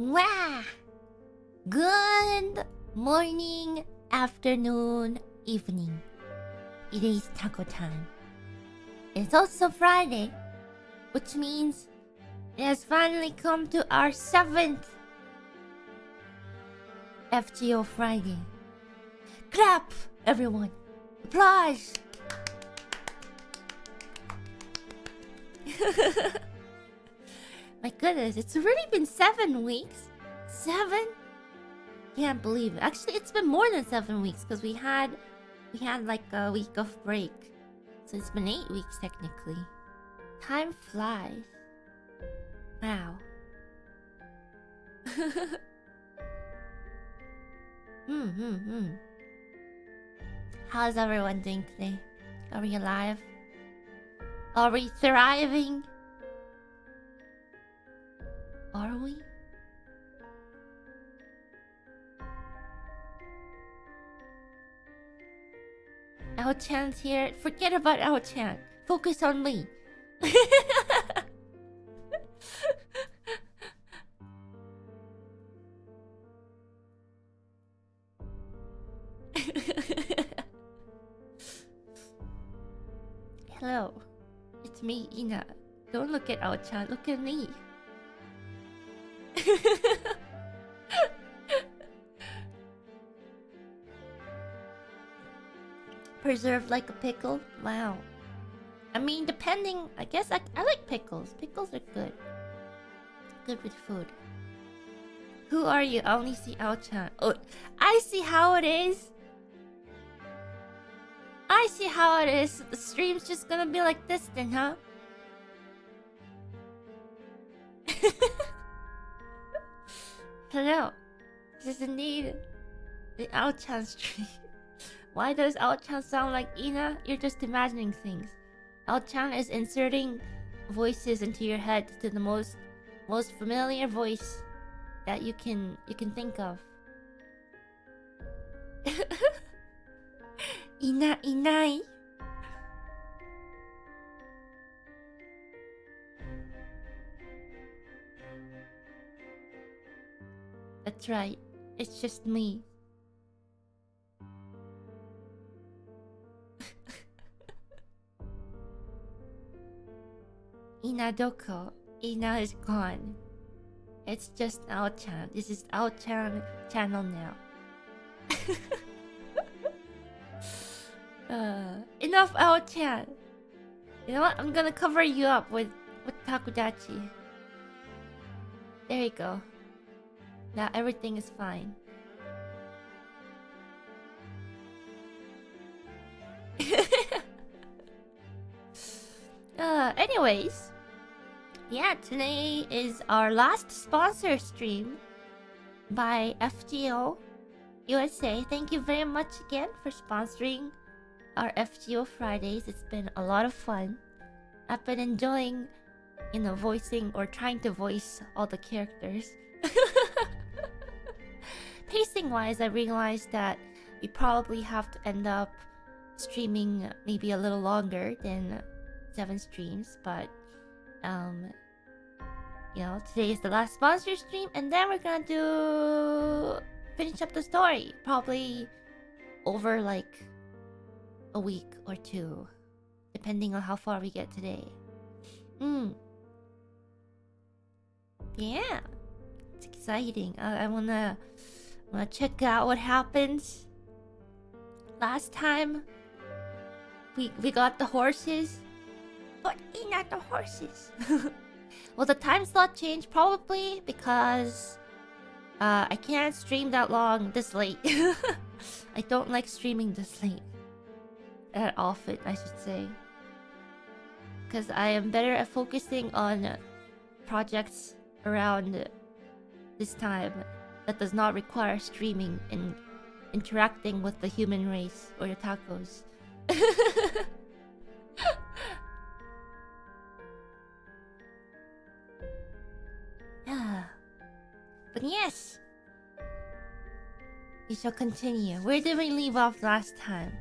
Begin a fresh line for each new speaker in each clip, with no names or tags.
Wow! Good morning, afternoon, evening. It is taco time. It's also Friday, which means it has finally come to our 7th FGO Friday. Clap, everyone! Applause! My goodness, it's already been 7 weeks. 7? Can't believe it. Actually, it's been more than 7 weeks because we had like a week of break. So it's been 8 weeks technically. Time flies. Wow. How's everyone doing today? Are we alive? Are we thriving? Are we? Ao-chan's here. Forget about Ao-chan. Focus on me. Hello. It's me, Ina. Don't look at Ao-chan. Look at me. Preserved like a pickle? Wow. I mean, depending... I guess I like pickles. Pickles are good. Good with food. Who are you? I only see Ao-chan. Oh, I see how it is. I see how it is. The stream's just gonna be like this then, huh? Hello. This is indeed the Ao-chan stream. Why does Ao-chan sound like Ina? You're just imagining things. Ao-chan is inserting voices into your head to the most familiar voice that you can think of. Ina inai. That's right. It's just me. Ina doko. Ina is gone. It's just Ao-chan. This is Ao-chan channel now. Enough Ao-chan. You know what? I'm gonna cover you up with takodachi. There you go. Now everything is fine. Anyways, yeah, today is our last sponsor stream by FGO USA. Thank you very much again for sponsoring our FGO Fridays. It's been a lot of fun. I've been enjoying, voicing or trying to voice all the characters. Pacing wise, I realized that we probably have to end up streaming maybe a little longer than 7 streams, but today is the last sponsor stream, and then we're gonna finish up the story probably over like a week or 2, depending on how far we get today. Yeah, it's exciting. I wanna check out what happens. Last time we got the horses. But not the horses. Well, the time slot changed probably because I can't stream that long this late. I don't like streaming this late. That often, I should say. Because I am better at focusing on projects around this time that does not require streaming and interacting with the human race or the tacos. But yes, we shall continue. Where did we leave off last time?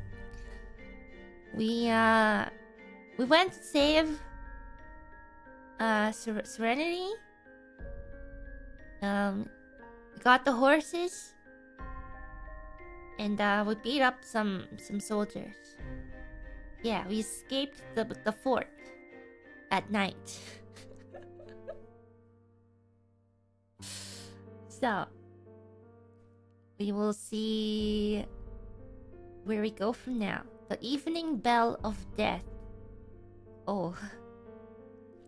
We went to save Serenity We got the horses, and we beat up some soldiers. Yeah, we escaped the fort at night. So we will see where we go from now. The evening bell of death. Oh.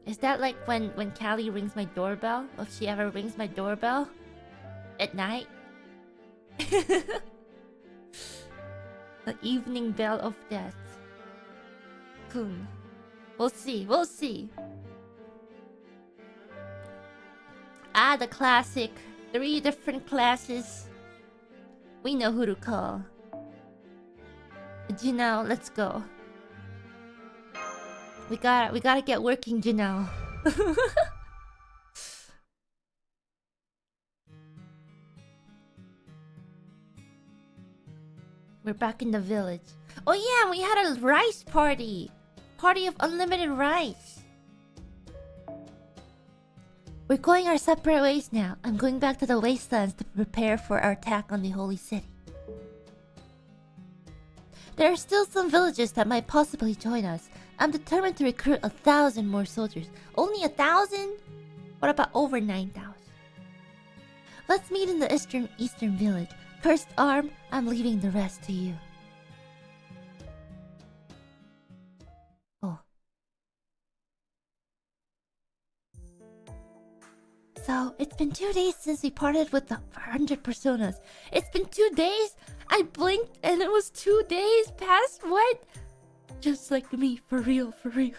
Is that like when Callie rings my doorbell? If she ever rings my doorbell? At night? The evening bell of death. Cool. We'll see, we'll see. Ah, the classic. 3 different classes. We know who to call. Janelle, let's go. We gotta get working, Janelle. We're back in the village. Oh yeah, we had a rice party. Party of unlimited rice. We're going our separate ways now. I'm going back to the wastelands to prepare for our attack on the holy city. There are still some villages that might possibly join us. I'm determined to recruit 1,000 more soldiers. Only 1,000? What about over 9,000? Let's meet in the eastern village. Cursed Arm, I'm leaving the rest to you. Oh. So, it's been 2 days since we parted with the 100 personas. It's been 2 days? I blinked and it was 2 days past? What? Just like me, for real, for real.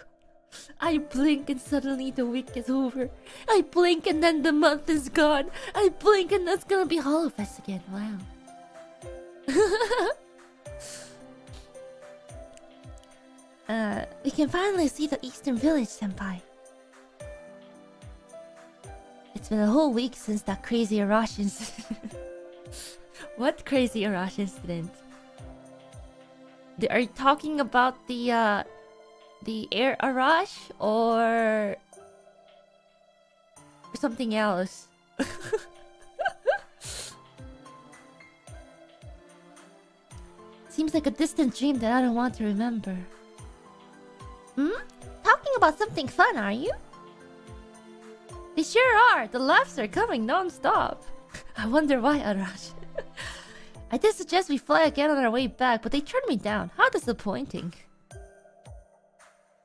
I blink and suddenly the week is over. I blink and then the month is gone. I blink and that's gonna be Holofest again. Wow. We can finally see the eastern village, senpai. It's been a whole week since that crazy Arash incident. What crazy Arash incident? Are you talking about the air Arash or something else? Seems like a distant dream that I don't want to remember. Hmm? Talking about something fun, are you? They sure are. The laughs are coming non-stop. I wonder why, Arash. I did suggest we fly again on our way back, but they turned me down. How disappointing.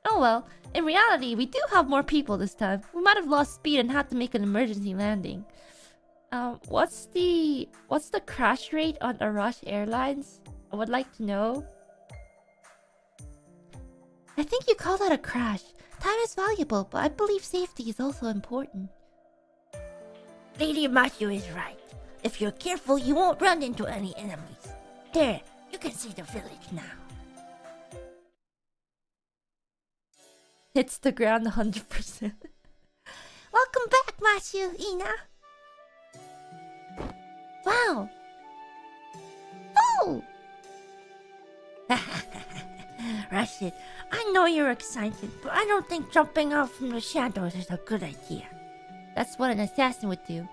Oh well, in reality, we do have more people this time. We might have lost speed and had to make an emergency landing. What's the crash rate on Arash Airlines? I would like to know. I think you call that a crash. Time is valuable, but I believe safety is also important. Lady Matthew is right. If you're careful, you won't run into any enemies. There, you can see the village now. Hits the ground 100%. Welcome back, Matthew, Ina. Wow. Oh! Rashid, I know you're excited, but I don't think jumping out from the shadows is a good idea. That's what an assassin would do.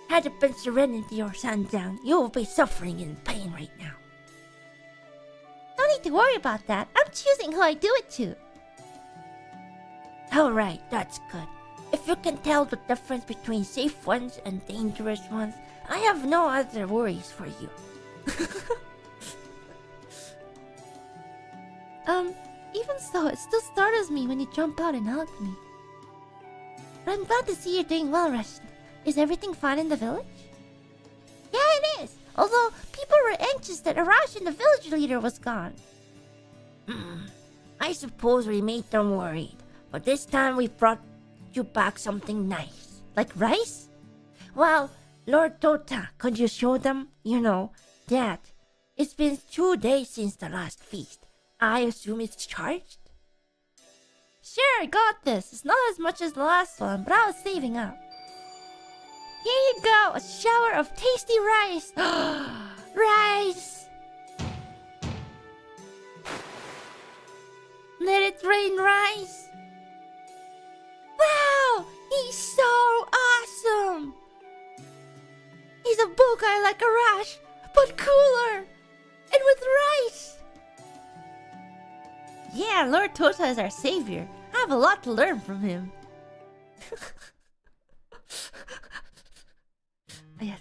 Had it been Serenity or Sundown, you will be suffering in pain right now. No need to worry about that. I'm choosing who I do it to. Alright, that's good. If you can tell the difference between safe ones and dangerous ones, I have no other worries for you. Even so, it still startles me when you jump out and hug me. But I'm glad to see you're doing well, Rashid. Is everything fine in the village? Yeah, it is. Although, people were anxious that Arash and the village leader was gone. I suppose we made them worried. But this time we brought you back something nice. Like rice? Well, Lord Tota, could you show them? You know, that. It's been 2 days since the last feast. I assume it's charged? Sure, I got this. It's not as much as the last one, but I was saving up. Here you go, a shower of tasty rice. Rice! Let it rain rice. Wow, he's so awesome. yokai like Arash, but cooler! And with rice! Yeah, Lord Tota is our savior. I have a lot to learn from him.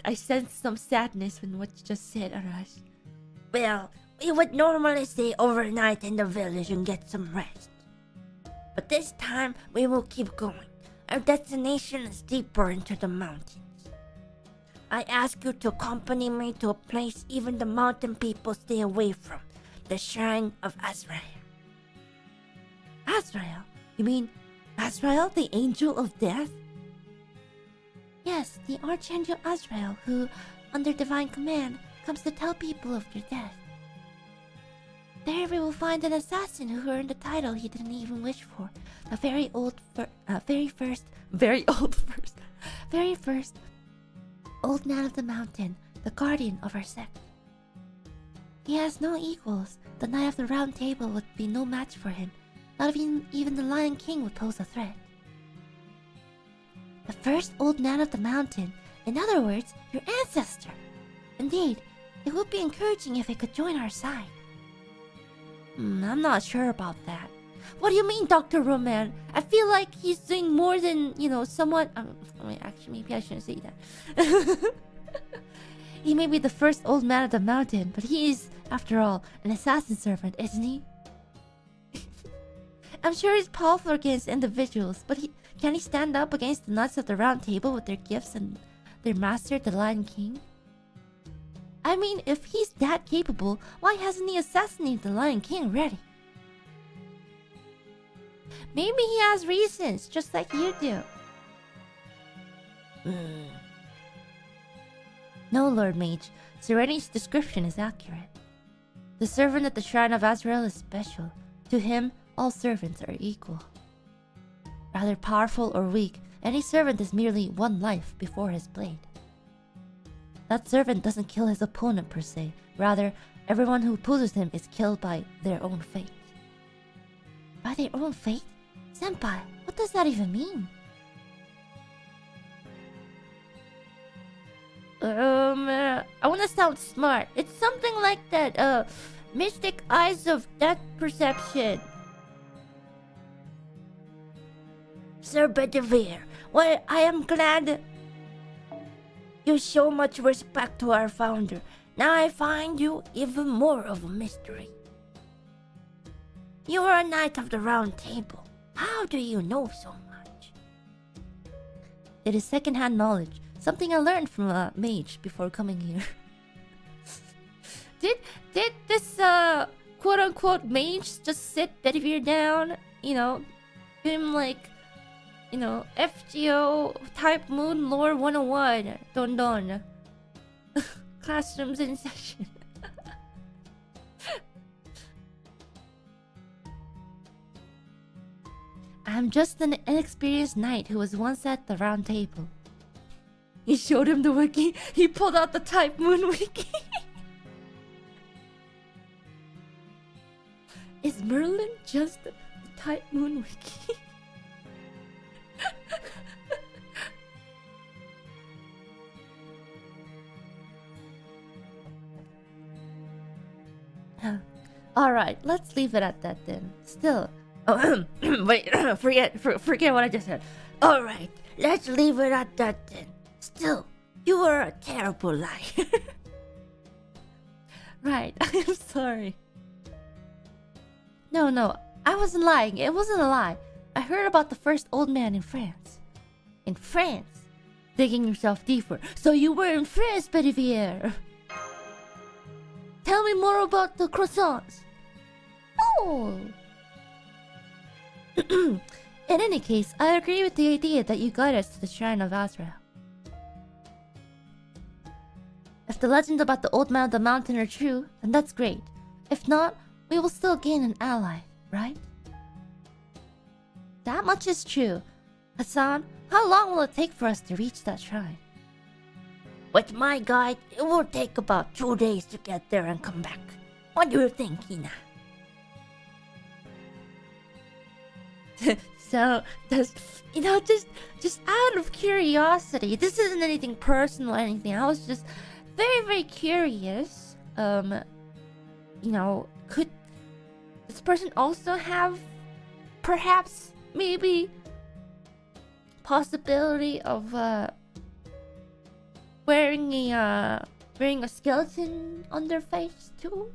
I sense some sadness in what you just said, Arash. Well, we would normally stay overnight in the village and get some rest. But this time, we will keep going. Our destination is deeper into the mountains. I ask you to accompany me to a place even the mountain people stay away from. The Shrine of Azrael. Azrael? You mean Azrael, the Angel of Death? Yes, the Archangel Azrael, who, under divine command, comes to tell people of your death. There we will find an assassin who earned a title he didn't even wish for. The very first old man of the mountain, the guardian of our sect. He has no equals. The Knight of the Round Table would be no match for him. Not even the Lion King would pose a threat. The first old man of the mountain, in other words, your ancestor. Indeed, it would be encouraging if he could join our side. I'm not sure about that. What do you mean, Dr. Roman? I feel like he's doing more than, someone... actually, maybe I shouldn't say that. He may be the first old man of the mountain, but he is, after all, an assassin servant, isn't he? I'm sure he's powerful against individuals, but can he stand up against the Knights of the Round Table with their gifts and their master, the Lion King? I mean, if he's that capable, why hasn't he assassinated the Lion King already? Maybe he has reasons, just like you do. No, Lord Mage. Serenity's description is accurate. The servant at the Shrine of Azrael is special. To him, all servants are equal. Rather powerful or weak, any servant is merely one life before his blade. That servant doesn't kill his opponent per se. Rather, everyone who opposes him is killed by their own fate. By their own fate? Senpai, what does that even mean? I wanna sound smart. It's something like that, mystic eyes of death perception. Sir Bedivere, well, I am glad you show much respect to our founder. Now I find you even more of a mystery. You are a Knight of the Round Table. How do you know so much? It is second-hand knowledge. Something I learned from a mage before coming here. Did this quote-unquote mage just sit Bedivere down? Give him like, FGO Type Moon Lore 101. Don. Classrooms in session. I'm just an inexperienced knight who was once at the Round Table. He showed him the wiki. He pulled out the Type Moon wiki. Is Merlin just the Type Moon wiki? Alright, let's leave it at that then. Still. Wait, forget what I just said. Alright, let's leave it at that then. Still, you are a terrible liar. Right, I am sorry. No, I wasn't lying. It wasn't a lie. I heard about the first old man in France. In France? Digging yourself deeper. So you were in France, Bedivere. Tell me more about the croissants. Oh. In any case, I agree with the idea that you guide us to the Shrine of Azrael. If the legend about the old man of the mountain are true, then that's great. If not, we will still gain an ally, right? That much is true. Hassan, how long will it take for us to reach that shrine? With my guide, it will take about 2 days to get there and come back. What do you think, Hina? So, just out of curiosity, this isn't anything personal or anything. I was just very, very curious. You know, could this person also have perhaps maybe possibility of wearing a skeleton on their face too?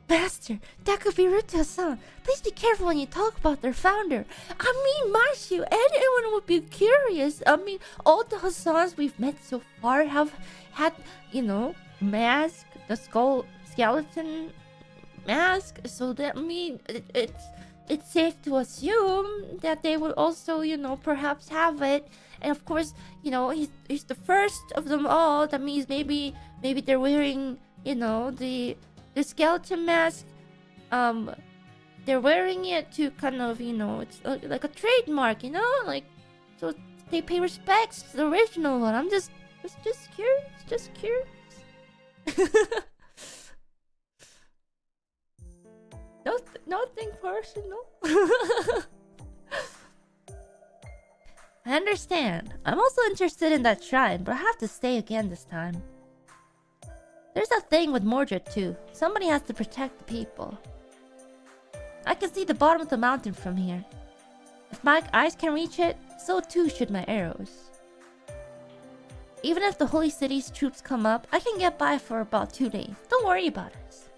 Master, that could be rude to Hassan. Please be careful when you talk about their founder. I mean, Mashu, anyone would be curious. I mean, all the Hassans we've met so far have had, you know, mask, the skeleton mask. So that it's safe to assume that they will also, you know, perhaps have it. And of course, you know, he's the first of them all. That means maybe they're wearing, you know, the skeleton mask. They're wearing it to kind of, you know, it's like a trademark, you know, like, so they pay respects to the original one. I'm just curious. Nothing personal. I understand. I'm also interested in that shrine, but I have to stay again this time. There's a thing with Mordred too. Somebody has to protect the people. I can see the bottom of the mountain from here. If my eyes can reach it, so too should my arrows. Even if the Holy City's troops come up, I can get by for about 2 days. Don't worry about us.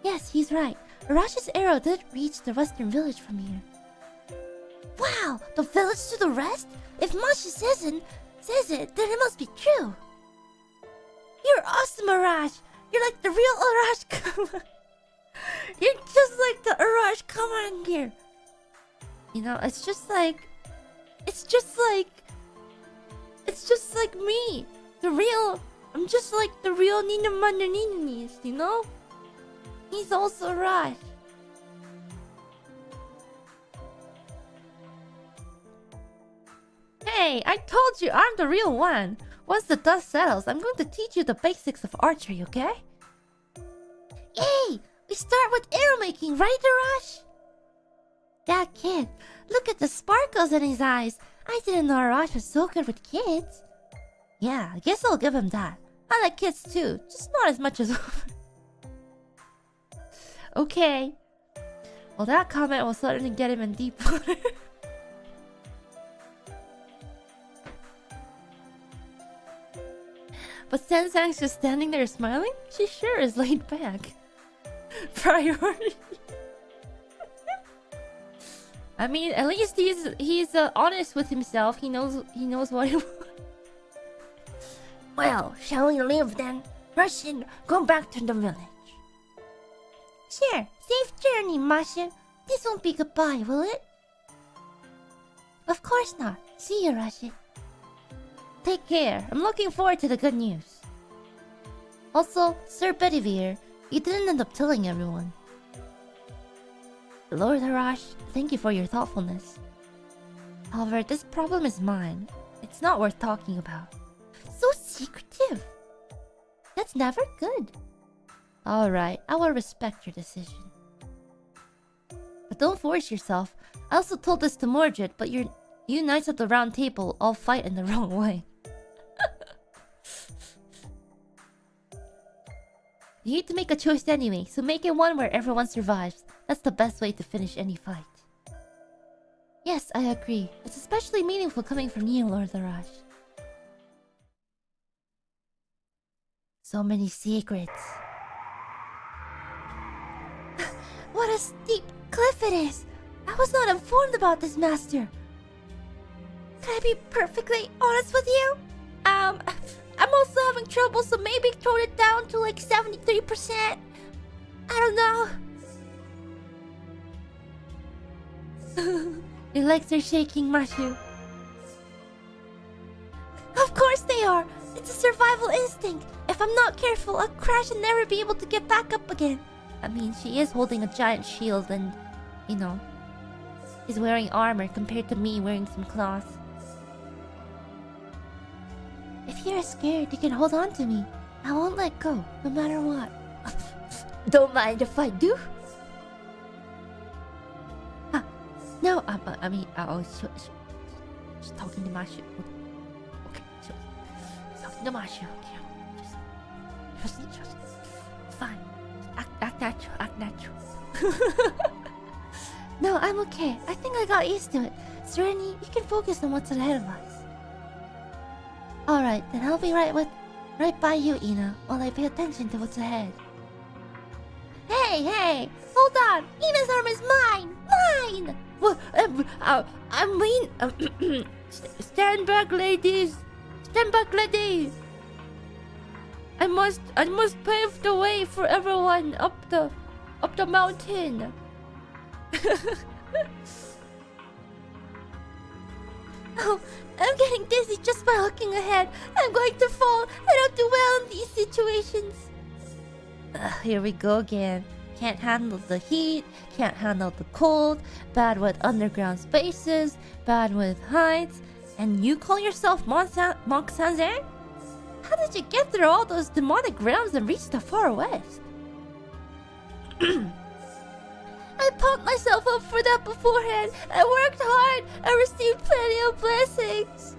Yes, he's right. Arash's arrow did reach the western village from here. Wow! The village to the west? If Masha says it, then it must be true. You're awesome, Arash! You're like the real Arash. Come on. You're just like the Arash. Come on here. You know, it's just like me. I'm just like the real Ninomae, you know? He's also Arash. Hey, I told you I'm the real one. Once the dust settles, I'm going to teach you the basics of archery, okay? Yay! We start with arrow making, right, Arash? That kid, look at the sparkles in his eyes. I didn't know Arash was so good with kids. Yeah, I guess I'll give him that. I like kids too, just not as much as... Okay. Well, that comment will certainly get him in deep water. But Sensang's just standing there smiling? She sure is laid back. Priority. I mean, at least he's honest with himself. He knows what he wants. Well, shall we leave then? Rush in, go back to the village. Sure, safe journey, Masha. This won't be goodbye, will it? Of course not. See you, Rashid. Take care. I'm looking forward to the good news. Also, Sir Bedivere, you didn't end up telling everyone. Lord Arash, thank you for your thoughtfulness. However, this problem is mine. It's not worth talking about. So secretive. That's never good. Alright, I will respect your decision. But don't force yourself. I also told this to Mordred, but you Knights of the Round Table all fight in the wrong way. You need to make a choice anyway, so make it one where everyone survives. That's the best way to finish any fight. Yes, I agree. It's especially meaningful coming from you, Lord Arash. So many secrets. What a steep cliff it is! I was not informed about this, Master. Can I be perfectly honest with you? I'm also having trouble, so maybe tone it down to like 73%. I don't know. Your legs are shaking, Mashu. Of course they are! It's a survival instinct. If I'm not careful, I'll crash and never be able to get back up again. I mean, she is holding a giant shield and, you know, is wearing armor compared to me wearing some cloth. If you're scared, you can hold on to me. I won't let go, no matter what. Don't mind if I do. No, I mean, she's talking talking to 마시오. Okay, talking to 마시오. Okay, just fine. Act natural. No, I'm okay. I think I got used to it. Serenity, you can focus on what's ahead of us. Alright, then I'll be right by you, Ina, while I pay attention to what's ahead. Hey! Hold on! Ina's arm is mine! Mine! What? I mean... stand back, ladies! Stand back, lady! I must pave the way for everyone up the mountain. Oh, I'm getting dizzy just by looking ahead. I'm going to fall. I don't do well in these situations. Here we go again. Can't handle the heat, can't handle the cold, bad with underground spaces, bad with heights. And you call yourself Monk Sanzang? How did you get through all those demonic realms and reach the far west? I pumped myself up for that beforehand. I worked hard. I received plenty of blessings.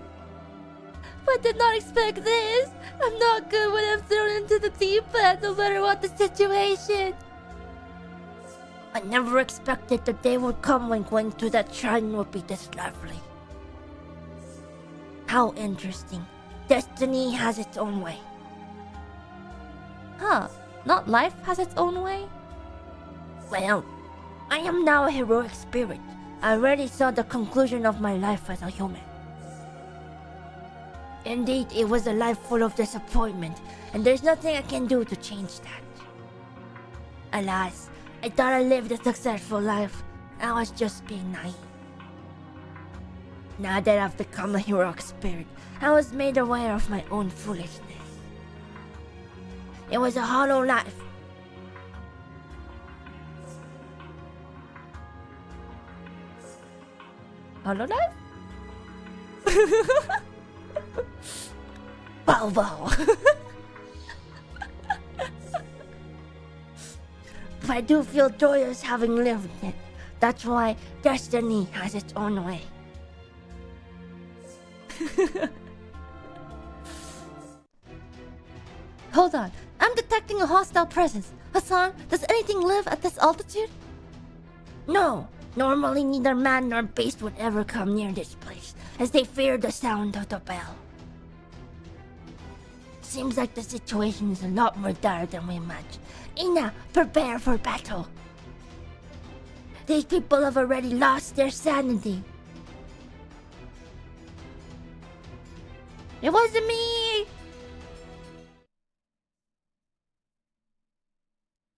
But did not expect this. I'm not good when I'm thrown into the deep end, no matter what the situation. I never expected the day would come when going to that shrine would be this lively. How interesting. Destiny has its own way. Huh? Not life has its own way? Well, I am now a heroic spirit. I already saw the conclusion of my life as a human. Indeed, it was a life full of disappointment, and there's nothing I can do to change that. Alas, I thought I lived a successful life. I was just being naive. Now that I've become a heroic spirit, I was made aware of my own foolishness. It was a hollow life. Hololive? Bow. But I do feel joyous having lived it. That's why destiny has its own way. Hold on, I'm detecting a hostile presence. Hassan, does anything live at this altitude? No. Normally neither man nor beast would ever come near this place, as they fear the sound of the bell. Seems like the situation is a lot more dire than we imagined. Ina, prepare for battle. These people have already lost their sanity. It wasn't me!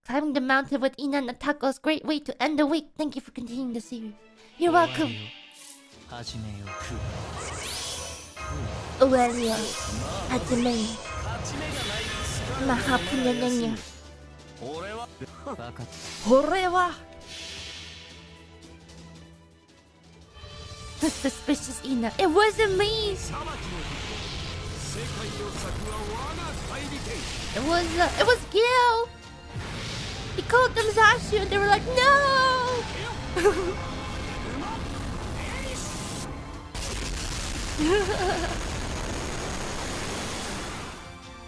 Climbing the mountain with Ina and Atako is a great way to end the week. Thank you for continuing the series. You're welcome. Uelio, Hajime, Mahapunyanenya. Horewa! The suspicious Ina. It wasn't me! It was Gil! He called them Zashu and they were like, no!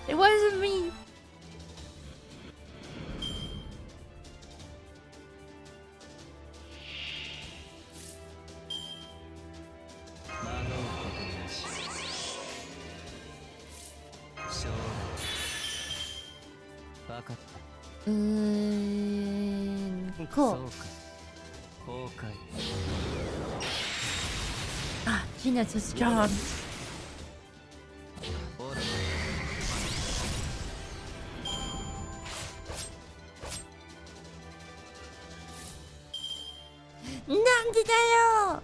It wasn't me. Cool. Ah, Gina's so strong. 난디다요.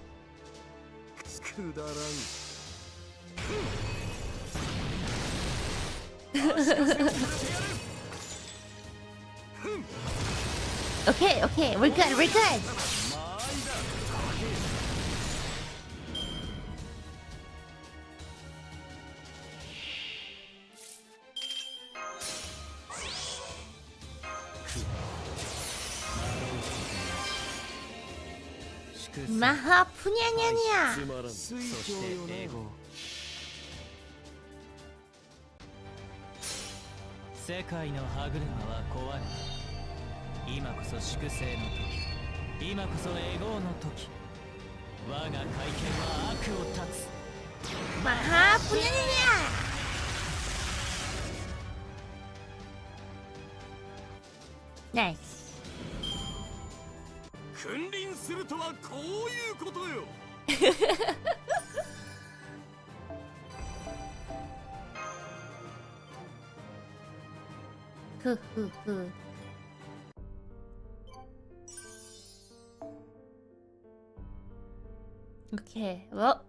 Okay, we're good. 마하 푸냐냐냐.
そして英語世界の歯車は壊れた今こそ粛清の時今こそエゴの時我が会見は悪を断つ
마하 푸냐냐냐. 나이스.
君臨するとはこういうことよ。
ふふふ。Okay, well,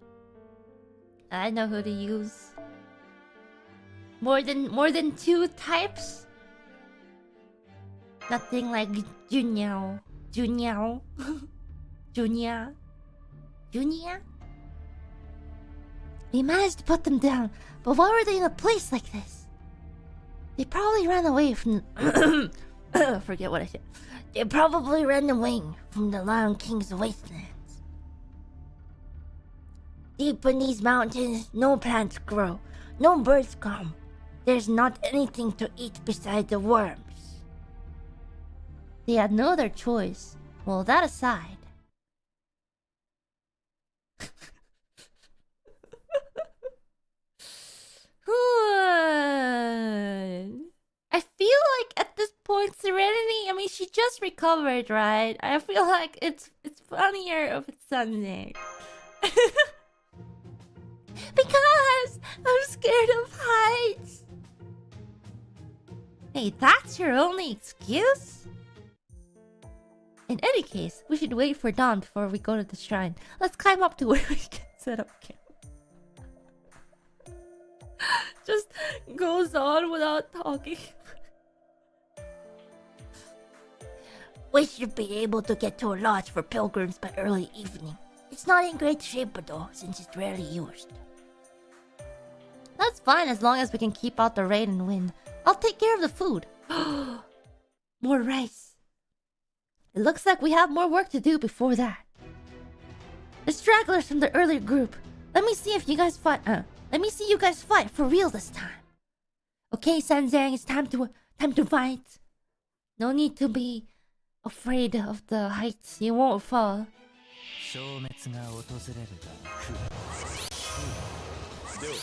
I know who to use. More than 2 types? Nothing like Junyao. Junyao. Junya. Junya? We managed to put them down, but why were they in a place like this? They probably ran away from forget what I said. They probably ran away from the Lion King's wastelands. Deep in these mountains, no plants grow, no birds come. There's not anything to eat beside the worms. They had no other choice. Well, that aside. I feel like at this point, Serenity, I mean, she just recovered, right? I feel like it's funnier if it's Sunday. Because I'm scared of heights. Hey, that's your only excuse? In any case, we should wait for dawn before we go to the shrine. Let's climb up to where we can set up camp. Just goes on without talking. We should be able to get to a lodge for pilgrims by early evening. It's not in great shape though, since it's rarely used. That's fine as long as we can keep out the rain and wind. I'll take care of the food. More rice. It looks like we have more work to do before that. The stragglers from the earlier group. Let me see you guys fight for real this time. Okay, Sanzang, it's time to fight. No need to be afraid of the heights. You won't fall.
消滅が訪れるが来るでは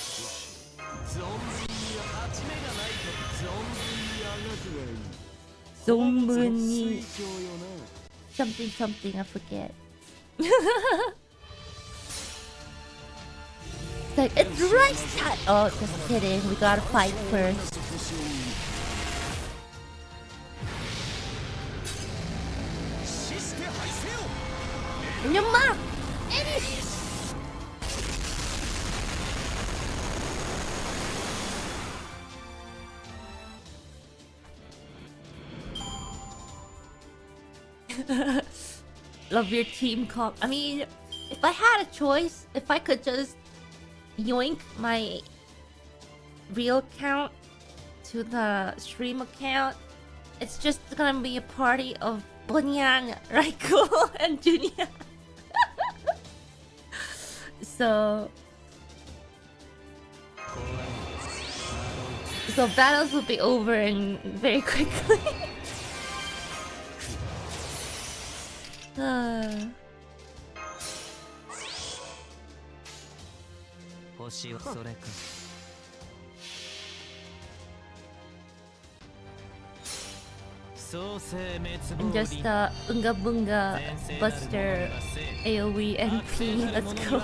存分に勝ち目がないと存分にあがくがいい存分に
something I forget. Like, it's rice time. Oh, just kidding. We gotta fight first. In your mouth! Love your team comp. I mean, if I had a choice, if I could just yoink my real account to the stream account, it's just gonna be a party of Bunyan, Raikou, and Junya. So battles will be over and very quickly. And just Unga Bunga Buster AoE NP. Let's go.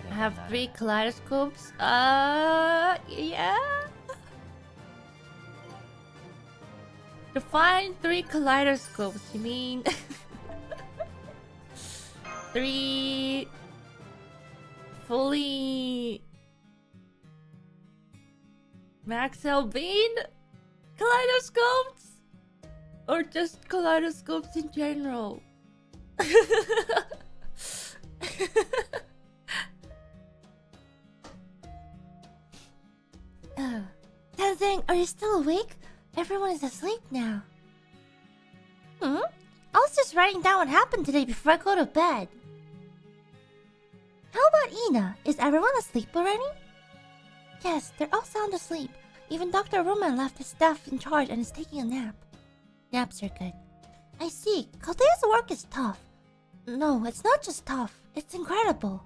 I have 3 kaleidoscopes. Yeah. To find 3 kaleidoscopes, you mean 3 fully Maxwell Bean? Kaleidoscopes? Or just kaleidoscopes in general? Tenzing, are you still awake? Everyone is asleep now. I was just writing down what happened today before I go to bed. How about Ina? Is everyone asleep already? Yes, they're all sound asleep. Even Dr. Roman left his staff in charge and is taking a nap. Naps are good. I see. Caldea's work is tough. No, it's not just tough. It's incredible.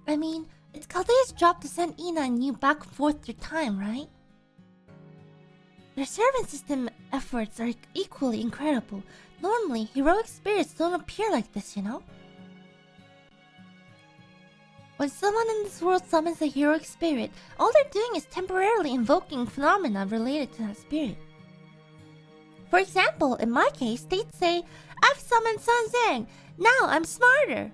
I mean, it's Caldea's job to send Ina and you back and forth through time, right? Their servant system efforts are equally incredible. Normally, heroic spirits don't appear like this, you know? When someone in this world summons a heroic spirit, all they're doing is temporarily invoking phenomena related to that spirit. For example, in my case, they'd say, I've summoned Sun Zhang. Now I'm smarter.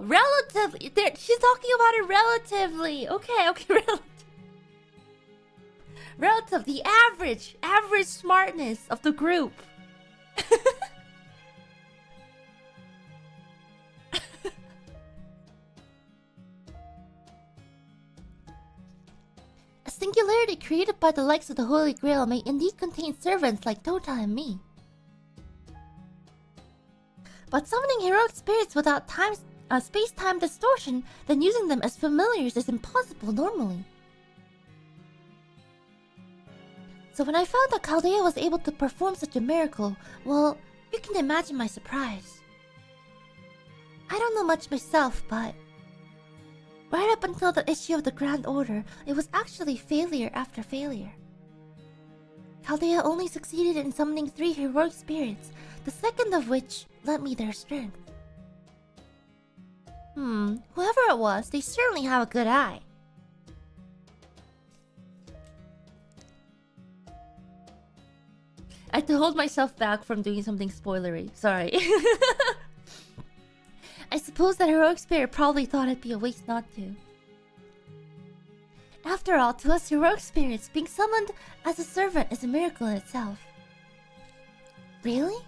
Relatively. She's talking about it relatively. Okay, relative. The average smartness of the group. A singularity created by the likes of the Holy Grail may indeed contain servants like Tota and me. But summoning heroic spirits without space-time distortion, then using them as familiars is impossible normally. So when I found that Chaldea was able to perform such a miracle, well, you can imagine my surprise. I don't know much myself, but right up until the issue of the Grand Order, it was actually failure after failure. Chaldea only succeeded in summoning 3 heroic spirits, the second of which lent me their strength. Whoever it was, they certainly have a good eye. I had to hold myself back from doing something spoilery. Sorry. I suppose that heroic spirit probably thought it'd be a waste not to. After all, to us heroic spirits, being summoned as a servant is a miracle in itself. Really?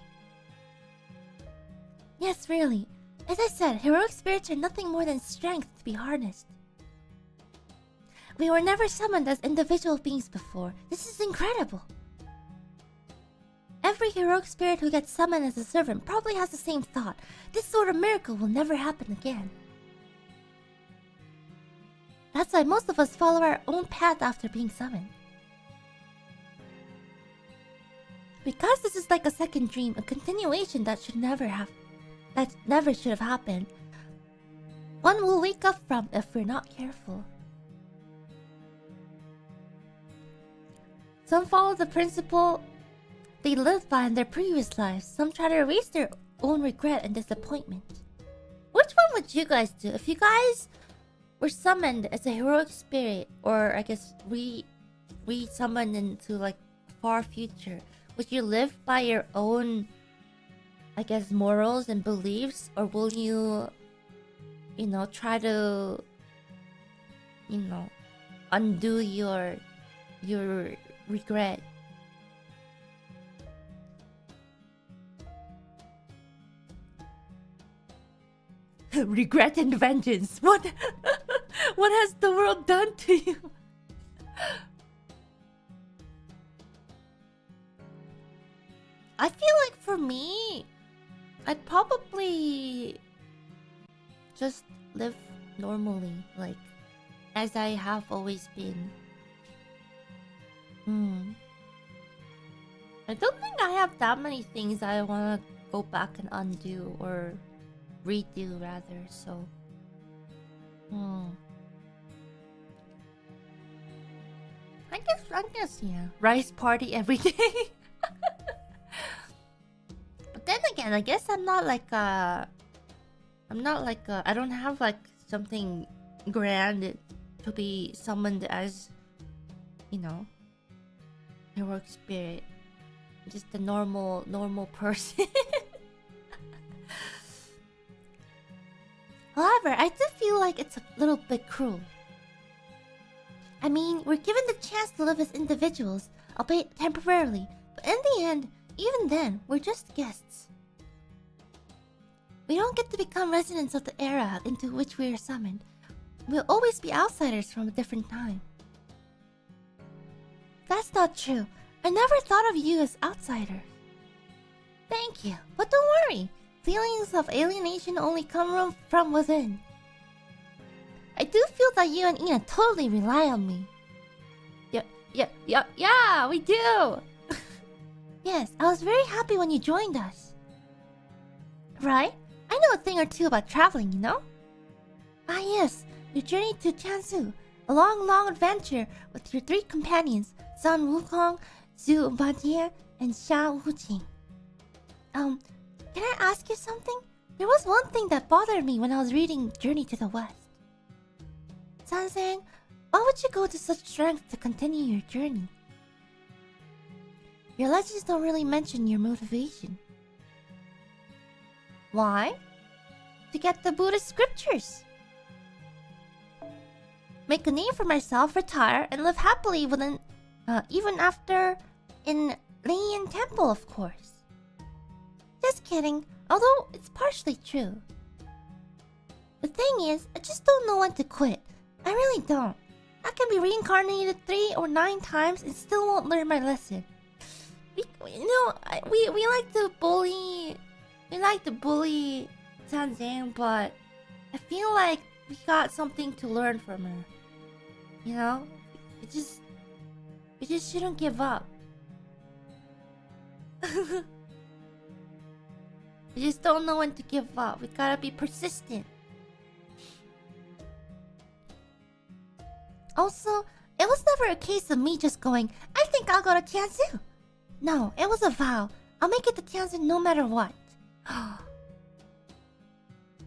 Yes, really. As I said, heroic spirits are nothing more than strength to be harnessed. We were never summoned as individual beings before. This is incredible. Every heroic spirit who gets summoned as a servant probably has the same thought. This sort of miracle will never happen again. That's why most of us follow our own path after being summoned. Because this is like a second dream, a continuation that never should have happened. One will wake up from if we're not careful. Some follow the principle they lived by in their previous lives. Some try to erase their own regret and disappointment. Which one would you guys do? If you guys were summoned as a heroic spirit, or I guess re-summoned into like far future, would you live by your own, I guess, morals and beliefs, or will you, try to, undo your regret? Regret and vengeance. What has the world done to you? I feel like for me, I'd probably just live normally, like as I have always been. I don't think I have that many things I want to go back and undo, or redo rather, so I guess yeah, rice party every day. But then again, I guess I'm not like a I'm not like I don't have like something grand to be summoned as, you know, heroic spirit. Just a normal person. However, I do feel like it's a little bit cruel. I mean, we're given the chance to live as individuals, albeit temporarily, but in the end, even then, we're just guests. We don't get to become residents of the era into which we are summoned. We'll always be outsiders from a different time. That's not true. I never thought of you as outsiders. Thank you, but don't worry. Feelings of alienation only come from within. I do feel that you and Ina totally rely on me. Yeah, we do! Yes, I was very happy when you joined us. Right? I know a thing or two about traveling, you know? Ah yes, your journey to Tianzu. A long adventure with your 3 companions, Sun Wukong, Zhu Badian, and Xia Wuqing. Can I ask you something? There was one thing that bothered me when I was reading Journey to the West. Sansang, why would you go to such strength to continue your journey? Your legends don't really mention your motivation. Why? To get the Buddhist scriptures. Make a name for myself, retire, and live happily within, even after in Lian Temple, of course. Just kidding, although it's partially true. The thing is, I just don't know when to quit. I really don't. I can be reincarnated 3 or 9 times and still won't learn my lesson. We like to bully. We like to bully Sanzang, but I feel like we got something to learn from her. You know, we just shouldn't give up. We just don't know when to give up. We gotta be persistent. Also, it was never a case of me just going, I think I'll go to Tianzu. No, it was a vow. I'll make it to Tianzu no matter what.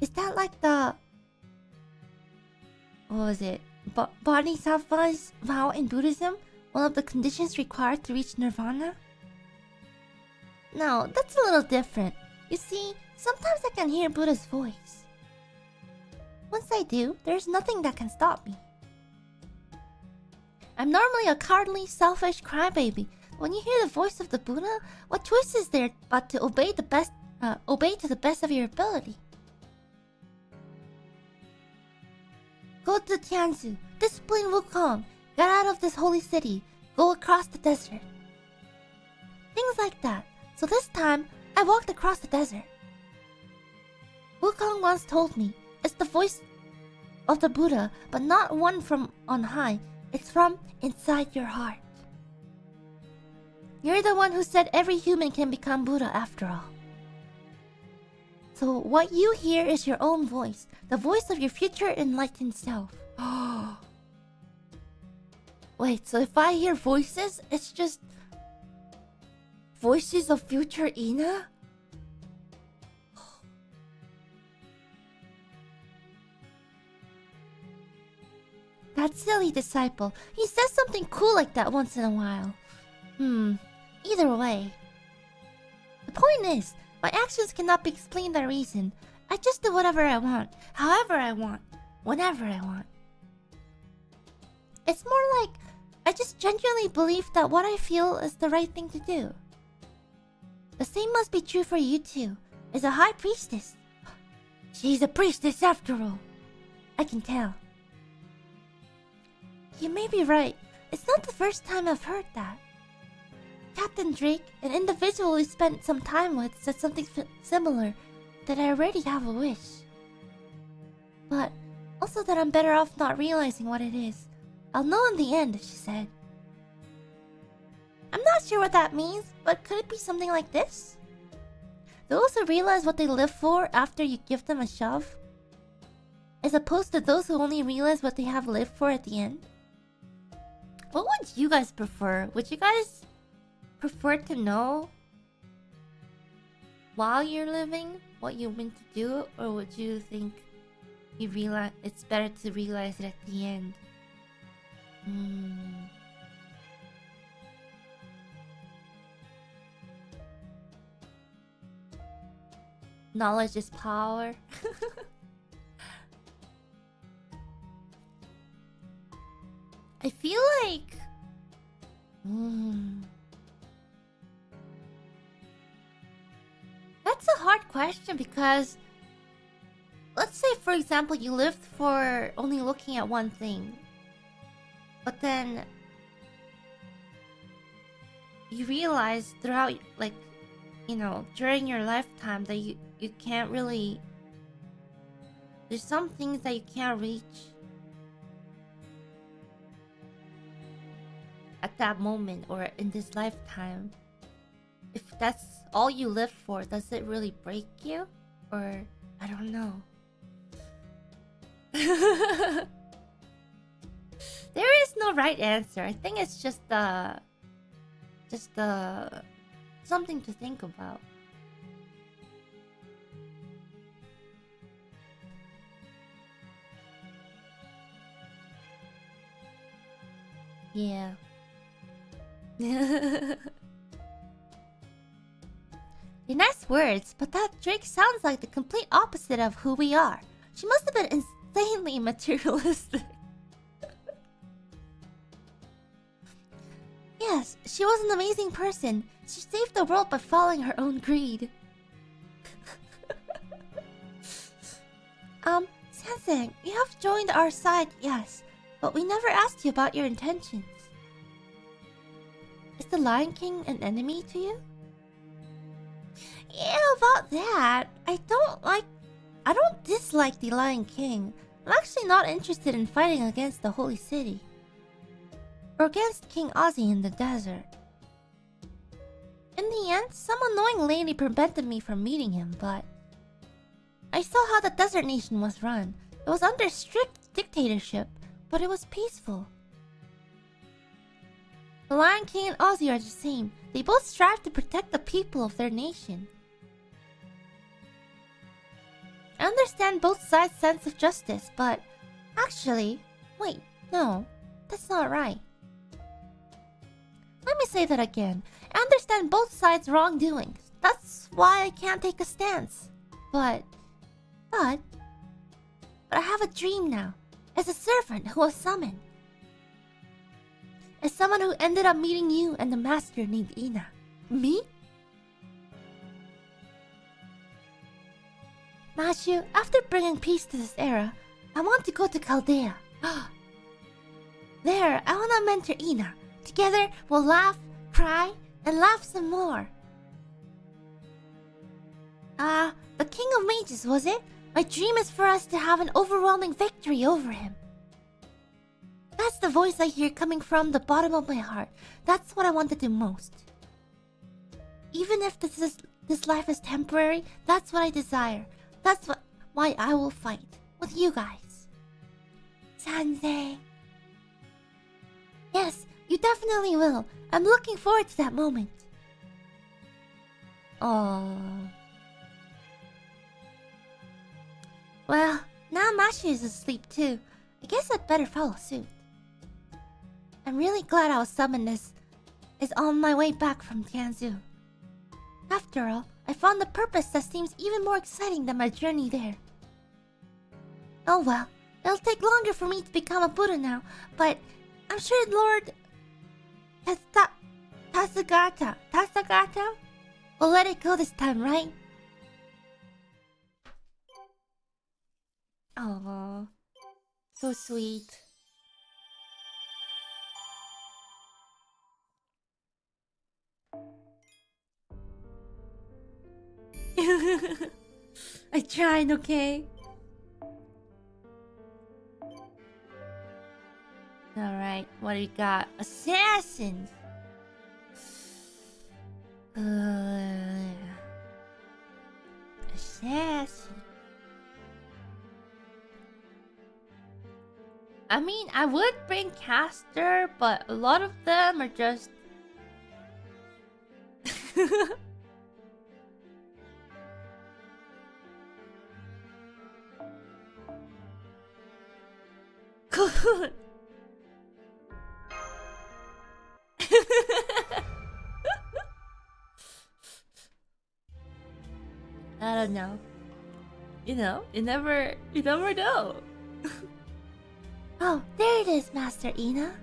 Is that like the... What was it? Bodhisattva's vow in Buddhism? One of the conditions required to reach nirvana? No, that's a little different. You see, sometimes I can hear Buddha's voice. Once I do, there's nothing that can stop me. I'm normally a cowardly, selfish crybaby. When you hear the voice of the Buddha, what choice is there but to obey to the best of your ability? Go to Tianzu, discipline Wukong, get out of this holy city, go across the desert. Things like that. So this time, I walked across the desert. Wukong once told me, it's the voice of the Buddha, but not one from on high. It's from inside your heart. You're the one who said every human can become Buddha after all. So what you hear is your own voice, the voice of your future enlightened self. Wait, so if I hear voices, it's just... voices of future Ina? That silly disciple. He says something cool like that once in a while. Either way. The point is, my actions cannot be explained by reason. I just do whatever I want, however I want, whenever I want. It's more like, I just genuinely believe that what I feel is the right thing to do. The same must be true for you too, as a high priestess. She's a priestess after all. I can tell. You may be right. It's not the first time I've heard that. Captain Drake, an individual we spent some time with, said something similar, that I already have a wish. But also that I'm better off not realizing what it is. I'll know in the end, she said. I'm not sure what that means, but could it be something like this? Those who realize what they live for after you give them a shove, as opposed to those who only realize what they have lived for at the end? What would you guys prefer? Would you guys prefer to know while you're living what you meant to do, or would you think you realize it's better to realize it at the end? Knowledge is power. I feel like... That's a hard question because... Let's say, for example, you lived for only looking at one thing. But then... You realize throughout, like... You know, during your lifetime that you can't really... There's some things that you can't reach at that moment or in this lifetime. If that's all you live for, does it really break you? Or I don't know. There is no right answer. I think it's just something to think about. Yeah. They're nice words, but that Drake sounds like the complete opposite of who we are. She must have been insanely materialistic. Yes, she was an amazing person. She saved the world by following her own greed. Sensei, you have joined our side, yes, but we never asked you about your intentions. Is the Lion King an enemy to you? Yeah, about that, I don't dislike the Lion King. I'm actually not interested in fighting against the Holy City. Or against King Ozzy in the desert. In the end, some annoying lady prevented me from meeting him, but... I saw how the desert nation was run. It was under strict dictatorship, but it was peaceful. The Lion King and Ozzy are the same. They both strive to protect the people of their nation. I understand both sides' sense of justice, but... Actually... Wait, no. That's not right. Let me say that again. I understand both sides' wrongdoings. That's why I can't take a stance. But I have a dream now. As a servant who was summoned. As someone who ended up meeting you and the master named Ina. Me? Mashu, after bringing peace to this era, I want to go to Chaldea. There, I want to mentor Ina. Together, we'll laugh, cry, and laugh some more. The King of Mages, was it? My dream is for us to have an overwhelming victory over him. That's the voice I hear coming from the bottom of my heart. That's what I want to do most. Even if this life is temporary, that's what I desire. That's why I will fight. With you guys. Sensei. Yes, you definitely will. I'm looking forward to that moment. Oh. Well, now Mashi is asleep too. I guess I'd better follow suit. I'm really glad I was summoned is on my way back from Tianzu. After all, I found a purpose that seems even more exciting than my journey there. Oh well, it'll take longer for me to become a Buddha now, but I'm sure Lord Tasagata will let it go this time, right? Oh, so sweet. I tried, okay? Alright, what do we got? Assassins! Assassin. I mean, I would bring Caster, but a lot of them are just... I don't know. You never know. Oh, there it is, Master Ina.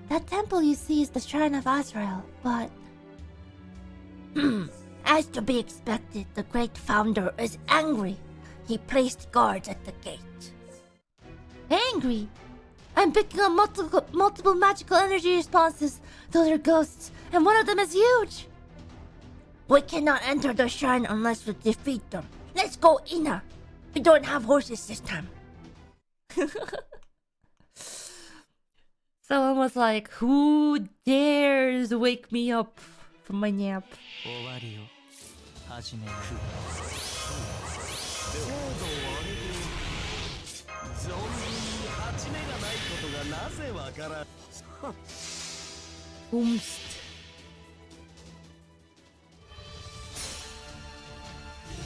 That temple you see is the Shrine of Azrael, but... as to be expected, the great founder is angry. He placed guards at the gate. Angry? I'm picking up multiple magical energy responses. Those are ghosts, and one of them is huge. We cannot enter the shrine unless we defeat them. Let's go, Ina. We don't have horses this time. Someone was like, who dares wake me up from my nap?
終わりを始める。
ゾンビに勝ち目がないことがなぜわからん。
Boomst.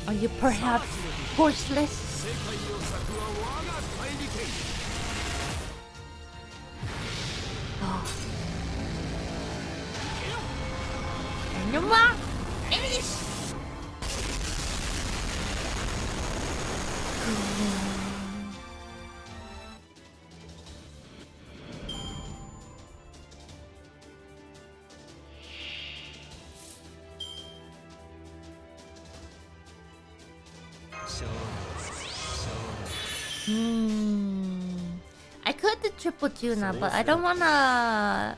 Are you perhaps horseless?
世界を咲くは我が怪力剣。
Ninomae, finish! I could do triple tuna, but I don't wanna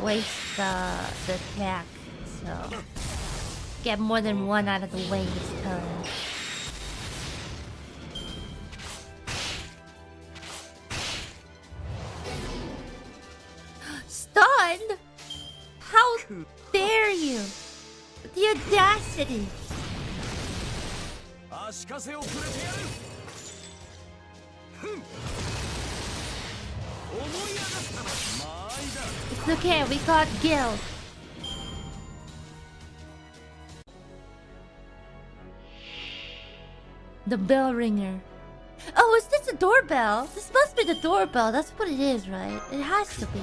waste the attack, so get more than one out of the way this time. Stunned? How dare you? The audacity!
足かせをくれてやる。ふん。思い上がったな。まあいいだ。
It's okay, we got Gil. The bell ringer. Oh, is this a doorbell? This must be the doorbell. That's what it is, right? It has to be.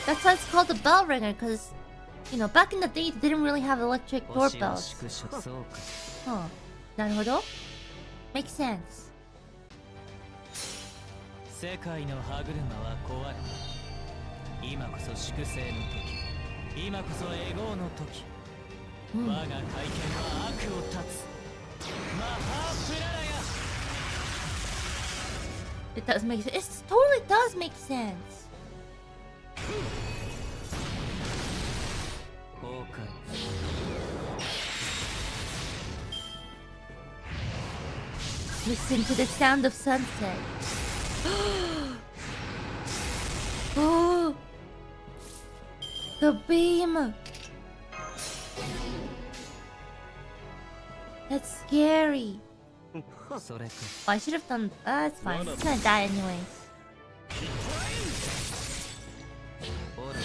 That's why it's called the bell ringer, because, back in the day, they didn't really have electric doorbells. Huh. なるほど. Makes sense.
世界の歯車は壊れ、今こそ粛清の時、今こそエゴの時、我が会見は悪を断つ。マハープララヤ。
It does make sense. It totally does make sense.
崩壊。
Listen to the sound of sunset. Oh, the beam. That's scary.
それか。
Oh, I should have done. It's fine. It's gonna die anyways.
ほら。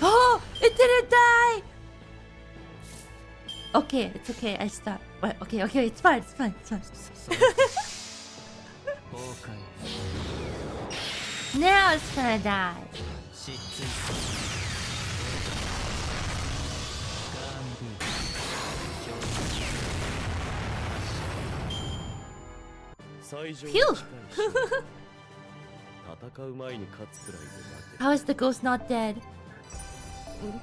Oh, it didn't die. Okay, it's okay. I stopped. What? Okay, it's fine. It's fine.
崩壊。
Now it's gonna die.
失墜する。ガンビー。強制。最上
Phew.
戦う前に勝つくらいで待て。
How is the ghost not dead?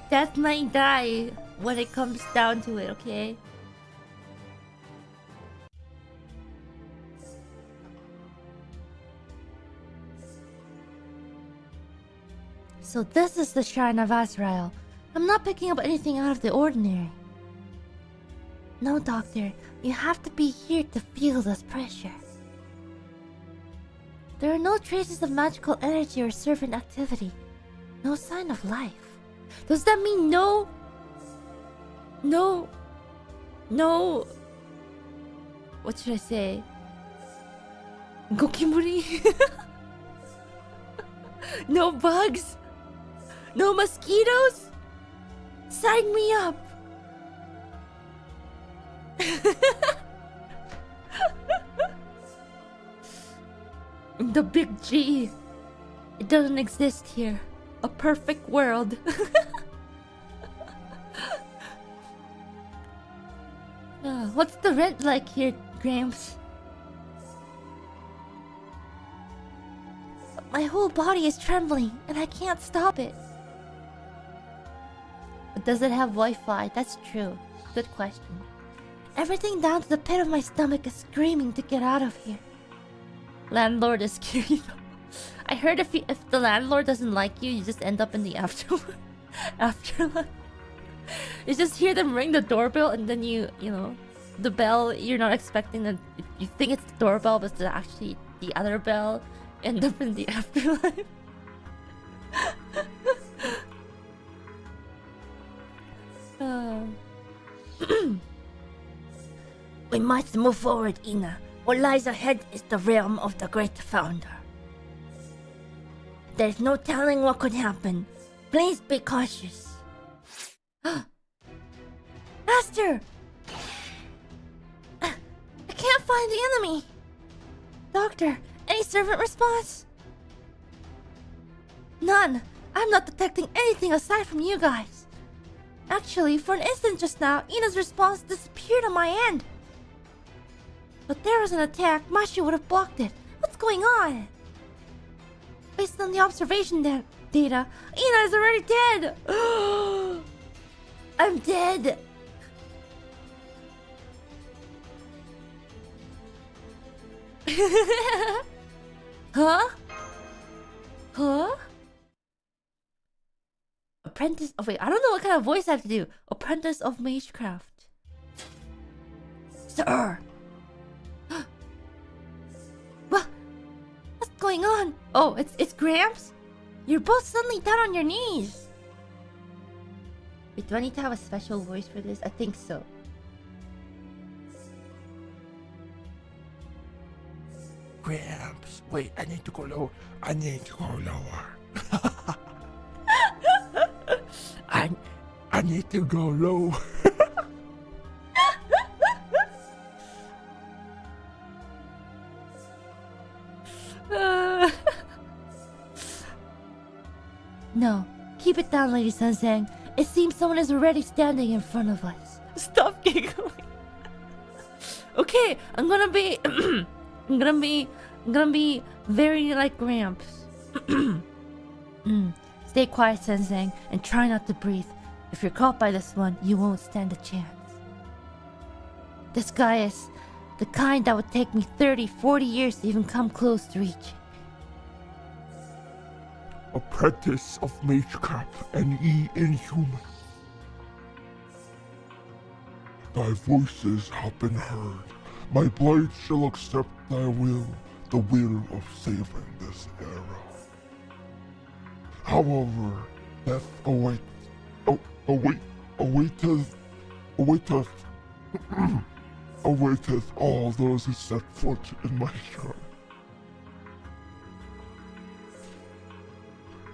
Death might die when it comes down to it, okay? So this is the Shrine of Azrael. I'm not picking up anything out of the ordinary. No, Doctor. You have to be here to feel this pressure. There are no traces of magical energy or servant activity. No sign of life. Does that mean no... What should I say? Gokimuri? No bugs? No mosquitoes? Sign me up! The big G. It doesn't exist here. A perfect world. What's the rent like here, Gramps? My whole body is trembling, and I can't stop it. But does it have Wi-Fi? That's true. Good question. Everything down to the pit of my stomach is screaming to get out of here. Landlord is scary though. I heard if the landlord doesn't like you, you just end up in the afterlife. You just hear them ring the doorbell, and then you know, the bell, you're not expecting that. You think it's the doorbell, but it's actually the other bell. End up in the afterlife. We must move forward, Ina. What lies ahead is the realm of the great founder. There's no telling what could happen. Please be cautious. Master! I can't find the enemy. Doctor, any servant response? None. I'm not detecting anything aside from you guys. Actually, for an instant just now, Ina's response disappeared on my end. But there was an attack, Mashi would have blocked it. What's going on? Based on the observation data, Ina is already dead. I'm dead. Huh? Apprentice. Oh wait, I don't know what kind of voice I have to do. Apprentice of Magecraft. Sir. What's going on? Oh, it's Gramps? You're both suddenly down on your knees. Wait, do I need to have a special voice for this? I think so.
Gramps, wait, I need to go lower. I need to go lower. I need to go low.
No, keep it down, Lady Sensei. It seems someone is already standing in front of us. Stop giggling. Okay, I'm gonna be very like Gramps. Stay quiet, Sensei, and try not to breathe. If you're caught by this one, you won't stand a chance. This guy is the kind that would take me 30, 40 years to even come close to reaching.
Apprentice of Magecraft and Inhuman. Thy voices have been heard. My blade shall accept thy will, the will of saving this era. However, death awaiteth all those who set foot in my shrine.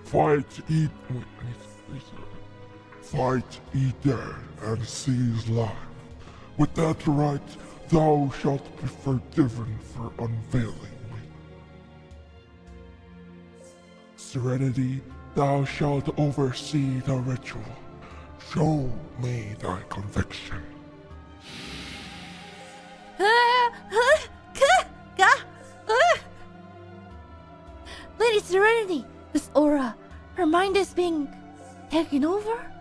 Fight, ye dead, and seize life. With that right, thou shalt be forgiven for unveiling me. Serenity, thou shalt oversee the ritual. Show me thy conviction.
Lady Serenity, this aura, her mind is being taken over?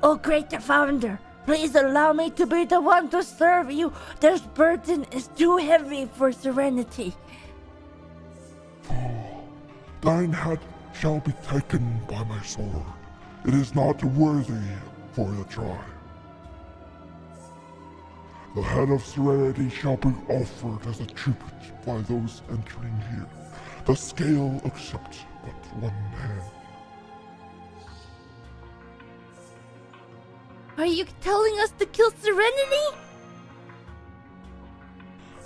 Oh, great founder, please allow me to be the one to serve you. This burden is too heavy for Serenity.
Fool, thine head shall be taken by my sword. It is not worthy for the tribe. The head of Serenity shall be offered as a tribute by those entering here. The scale accepts but one hand.
Are you telling us to kill Serenity?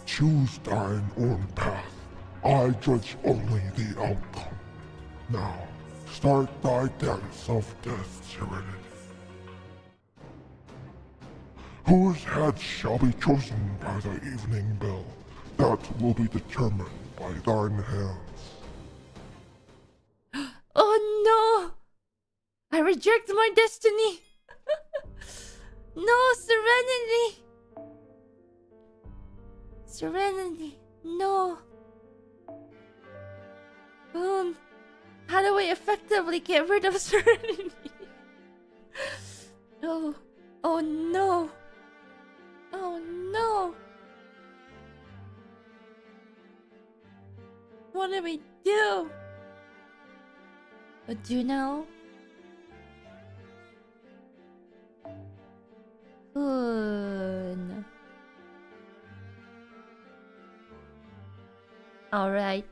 Choose thine own path. I judge only the outcome. Now, start thy dance of death, Serenity. Whose head shall be chosen by the evening bell, that will be determined by thine hands.
Oh no! I reject my destiny! No, serenity! Serenity, no. How do we effectively get rid of serenity? Oh, oh no. Oh no. What do we do? Do you know? No. Alright.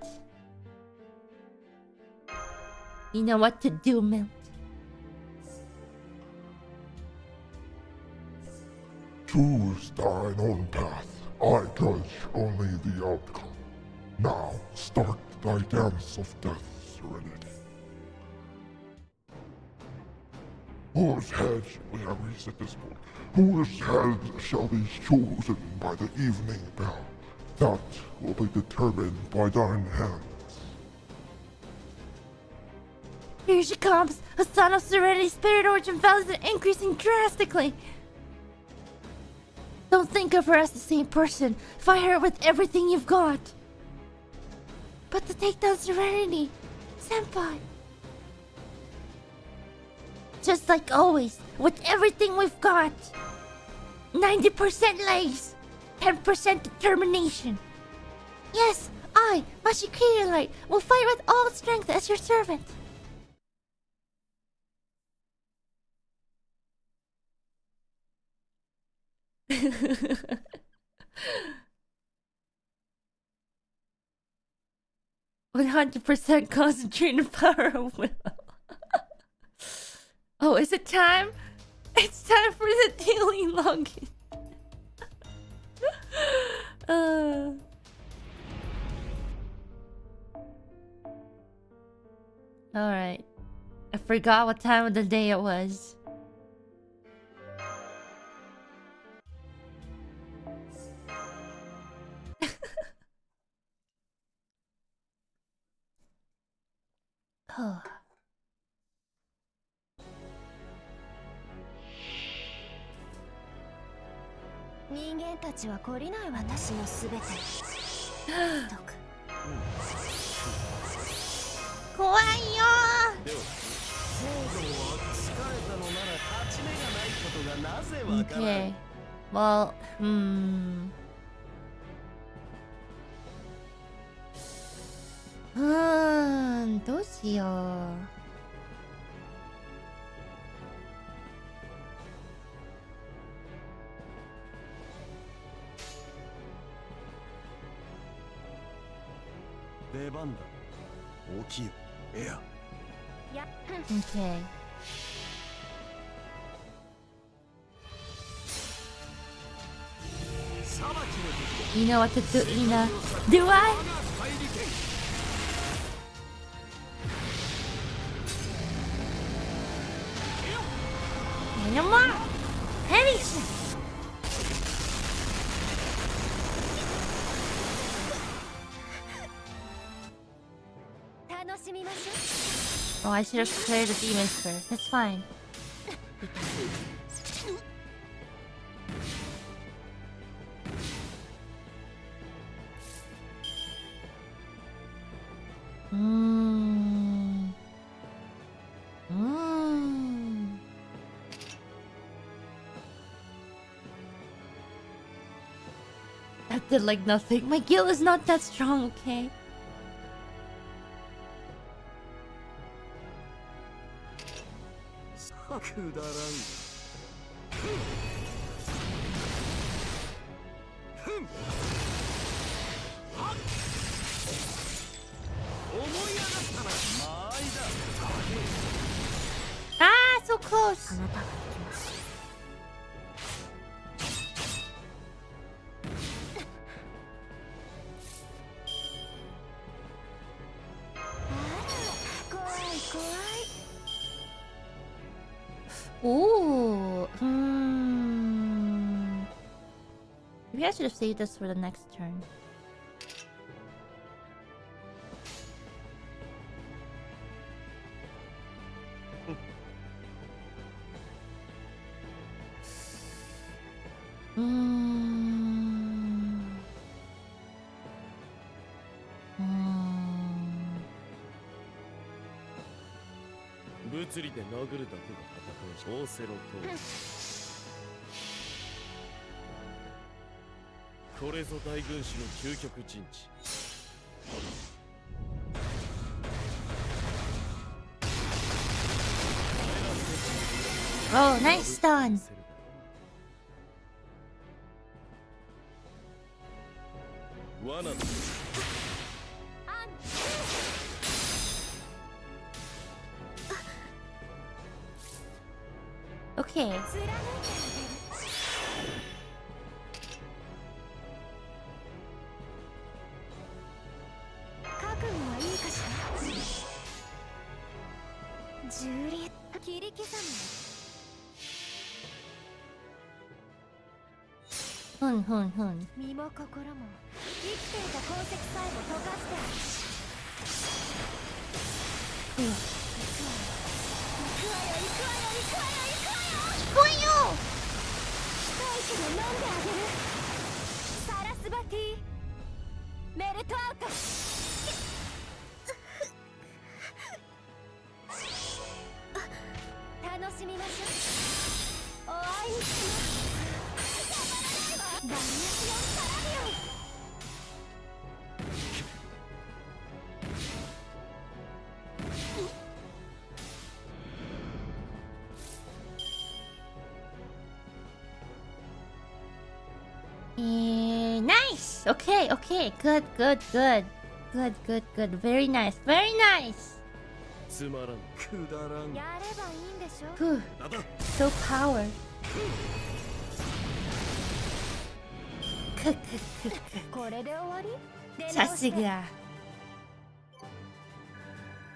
You know what to do, Milt.
Choose thine own path. I judge only the outcome. Now start thy dance of death, Serenity. Whose head, we have reset this point. Whose head shall be chosen by the evening bell? That will be determined by thine hands.
Here she comes! A son of Serenity, spirit origin values are increasing drastically! Don't think of her as the same person. Fight her with everything you've got. But to take down Serenity, Senpai. Just like always, with everything we've got. 90% lace, 10% determination. Yes, I, Mashikiri Light, will fight with all strength as your servant. "100% concentrated power of will." Oh, is it time? It's time for the daily login. Alright. I forgot what time of the day it was. Oh.
人間たちは懲りない私のすべて解く。
怖いよ
ではソードを疲れたのなら勝ち目がないことがなぜわからない。
Okay. Well,どうしよう。
出番だ。起きよ、エア。
Okay. You know what to do, Ina. Do I? Ninomae! Anything! Oh, I should have cleared the demons first. That's fine. That did like nothing. My guild is not that strong, okay? Ah, so close. Ooh. Maybe I should have saved this for the next turn. Oh, nice stun. Okay. Hun.
身も心も生きていた鉱石さえも溶かして行くわよ一息で飲んであげるサラスバティメルトアウト楽しみましょうお会いにしますダメージをパラディオン
Nice. Okay. Good. Very nice.
つまらんくだらん
やればいいんでしょ
Whew. So powered.
これで終わり
さすが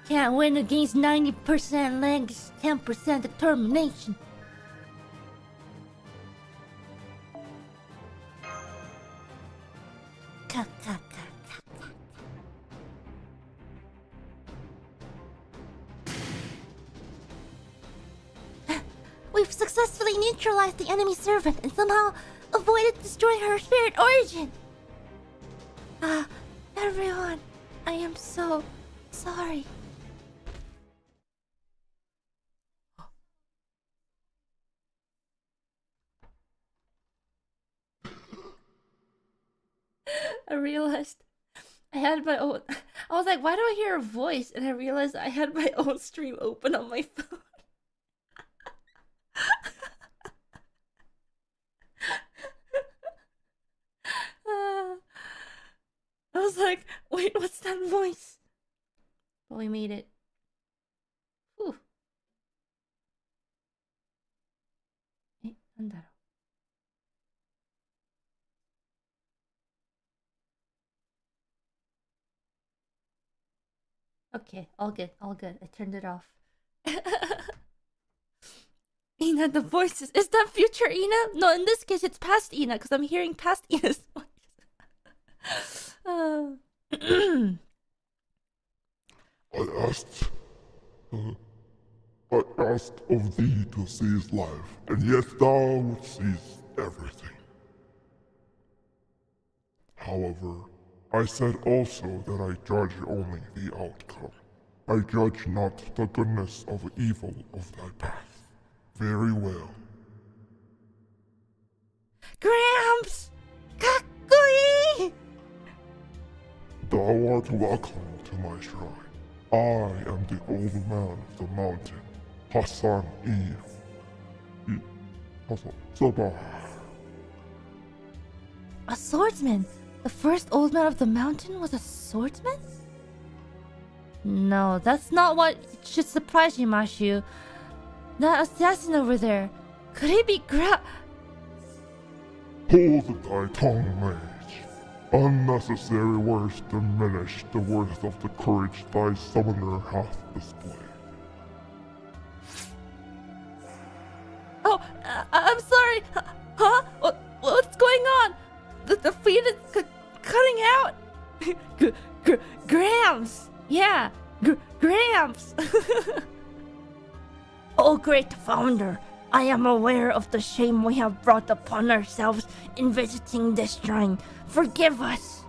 Can't win against 90% legs, 10% determination. We've successfully neutralized the enemy servant and somehow avoided destroying her spirit origin. Everyone, I am so sorry. I realized I had my own. I was like, why do I hear a voice? And I realized I had my own stream open on my phone. I was like, wait, what's that voice? But we made it. Whew. なんだろう Okay, all good. I turned it off. Ina, the voices. Is that future Ina? No, in this case, it's past Ina because I'm hearing past Ina's voice.
I asked of thee to seize life, and yet thou would seize everything. However, I said also that I judge only the outcome. I judge not the goodness of evil of thy path. Very well.
Gramps! Kakkoi!
Thou art welcome to my shrine. I am the old man of the mountain, Hassan Hassan Sabah.
A swordsman? The first old man of the mountain was a swordsman? No, that's not what should surprise you, Mashu. That assassin over there. Could he be
Hold thy tongue, mage. Unnecessary words diminish the worth of the courage thy summoner hath displayed.
Oh, I'm sorry. Huh? What's going on? Gramps! Yeah, Gramps! Oh, great founder, I am aware of the shame we have brought upon ourselves in visiting this shrine. Forgive us.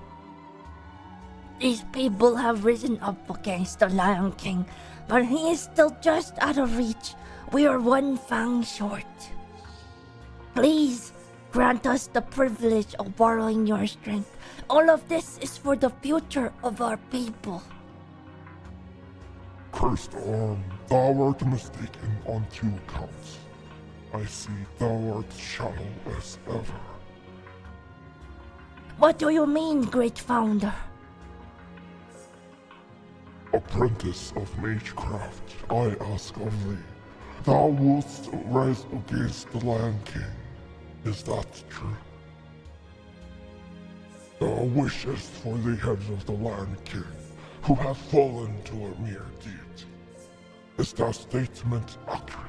These people have risen up against the Lion King, but he is still just out of reach. We are one fang short. Please grant us the privilege of borrowing your strength. All of this is for the future of our people.
Cursed arm, thou art mistaken on 2 counts. I see thou art shallow as ever.
What do you mean, great founder?
Apprentice of magecraft, I ask only. Thou wouldst rise against the Lion King. Is that true? Thou wishest for the head of the Lion King, who hath fallen to a mere deity. Is that statement accurate?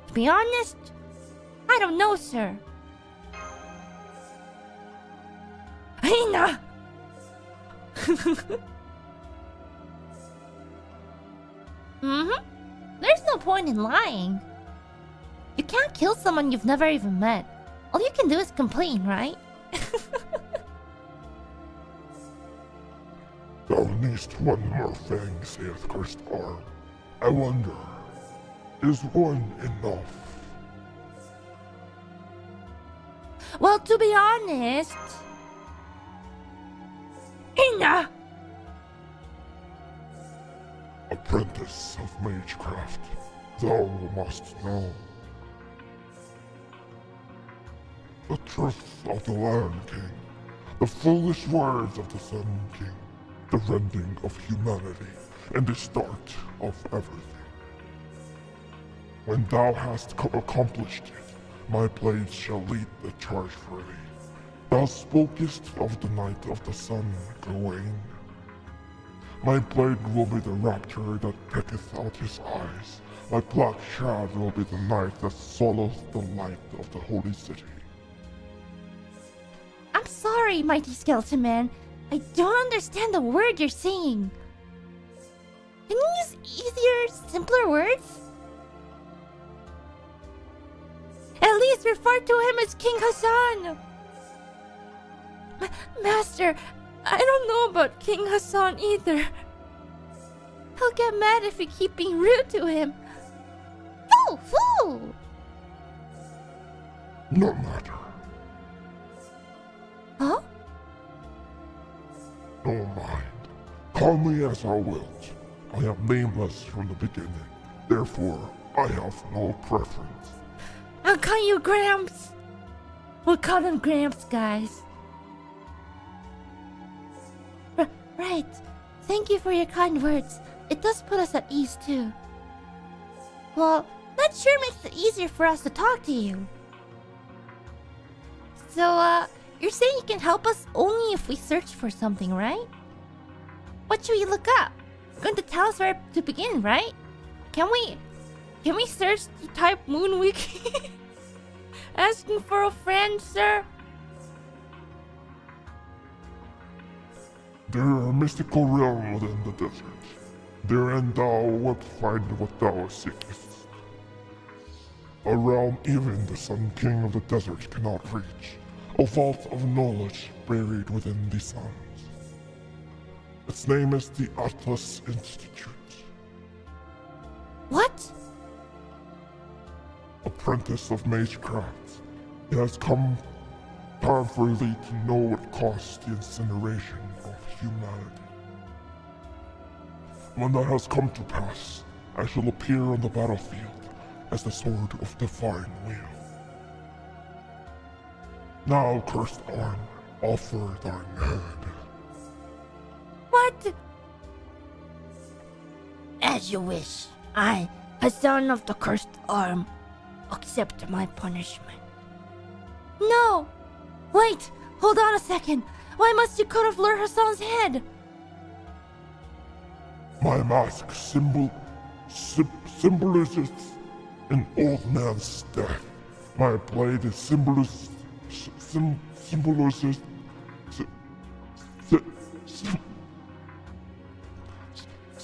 To be honest, I don't know, sir. Hina! There's no point in lying. You can't kill someone you've never even met. All you can do is complain, right?
Thou needst one more fang, saith Cursed Arm. I wonder, is one enough?
Well, to be honest... Hina!
Apprentice of magecraft, thou must know. The truth of the Lion King, the foolish words of the Sun King, the rending of humanity, and the start of everything. When thou hast accomplished it, my blades shall lead the charge for thee. Thou spokest of the night of the sun, Gawain. My blade will be the raptor that pecketh out his eyes. My black shroud will be the knife that swallows the light of the holy city.
I'm sorry, mighty skeleton man. I don't understand the word you're saying. Can you use easier, simpler words? At least refer to him as King Hassan. Master, I don't know about King Hassan either. He'll get mad if we keep being rude to him. Foo! Foo!
No matter.
Huh?
No mind. Call me as thou wilt. I am nameless from the beginning. Therefore, I have no preference.
I'll call you Gramps. We'll call him Gramps, guys. Right. Thank you for your kind words. It does put us at ease, too. Well, that sure makes it easier for us to talk to you. So, you're saying you can help us only if we search for something, right? What should we look up? You're going to tell us where to begin, right? Can we search to type Moonwiki? Asking for a friend, sir?
There are mystical realms within the desert. Therein thou wilt find what thou seekest. A realm even the Sun King of the desert cannot reach. A vault of knowledge buried within the suns. Its name is the Atlas Institute.
What?
Apprentice of magecraft, it has come time for thee to know what caused the incineration of humanity. When that has come to pass, I shall appear on the battlefield as the sword of divine will. Now, Cursed Arm, offer thine head.
What? As you wish. I, Hassan of the Cursed Arm, accept my punishment. No! Wait! Hold on a second! Why must you cut off Lord Hassan's head?
My mask symbolizes an old man's death. My blade is symbolizes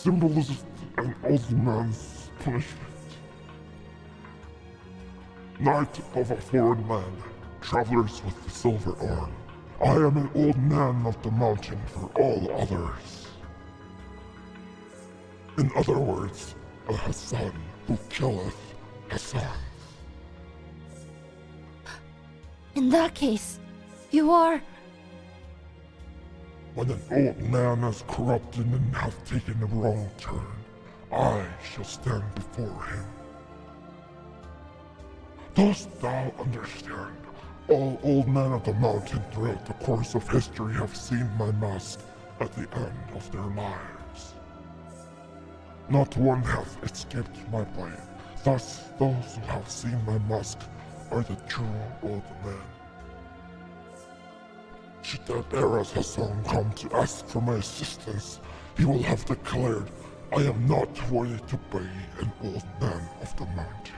symbolizes an old man's punishment. Knight of a foreign land, travelers with the silver arm, I am an old man of the mountain for all others. In other words, a Hassan who killeth Hassan.
In that case, you are...
When an old man is corrupted and hath taken a wrong turn, I shall stand before him. Dost thou understand? All old men of the mountain throughout the course of history have seen my mask at the end of their lives. Not one hath escaped my blade. Thus, those who have seen my mask are the true old men. Should that Eras Hassan come to ask for my assistance, he will have declared, I am not worthy to be an old man of the mountain.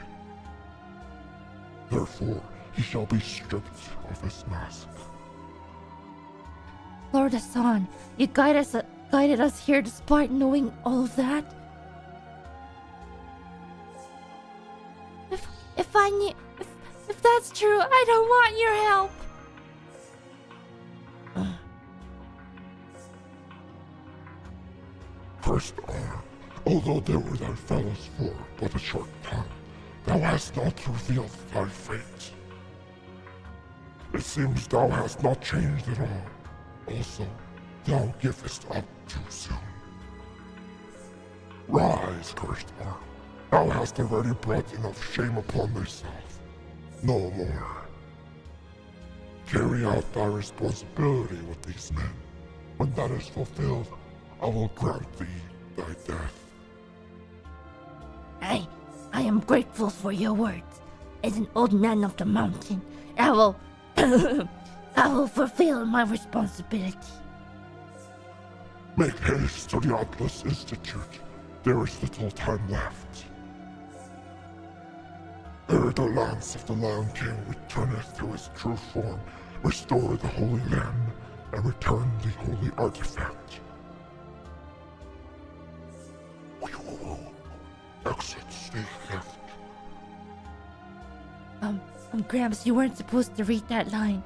Therefore, he shall be stripped of his mask.
Lord Hassan, you guided us here despite knowing all of that? If that's true, I don't want your help.
First arm, although they were thy fellows for but a short time, thou hast not revealed thy fate. It seems thou hast not changed at all. Also, thou givest up too soon. Rise, cursed arm. Thou hast already brought enough shame upon thyself. No more. Carry out thy responsibility with these men. When that is fulfilled, I will grant thee thy death.
I am grateful for your words. As an old man of the mountain, I will... I will fulfill my responsibility.
Make haste to the Atlas Institute. There is little time left. Ere the lance of the Lion King returneth to his true form, restore the Holy Land, and return the Holy Artifact. Exit stage left.
Gramps, you weren't supposed to read that line.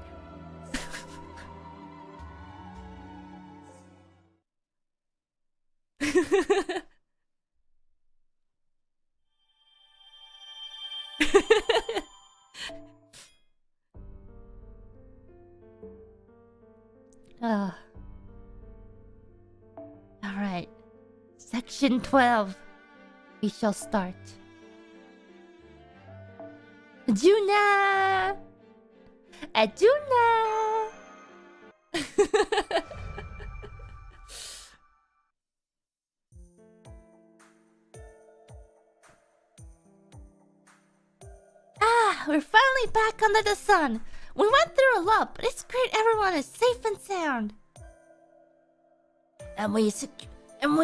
Alright. Section 12. We shall start. Juna! Juna! We're finally back under the sun. We went through a lot, but it's great everyone is safe and sound. And we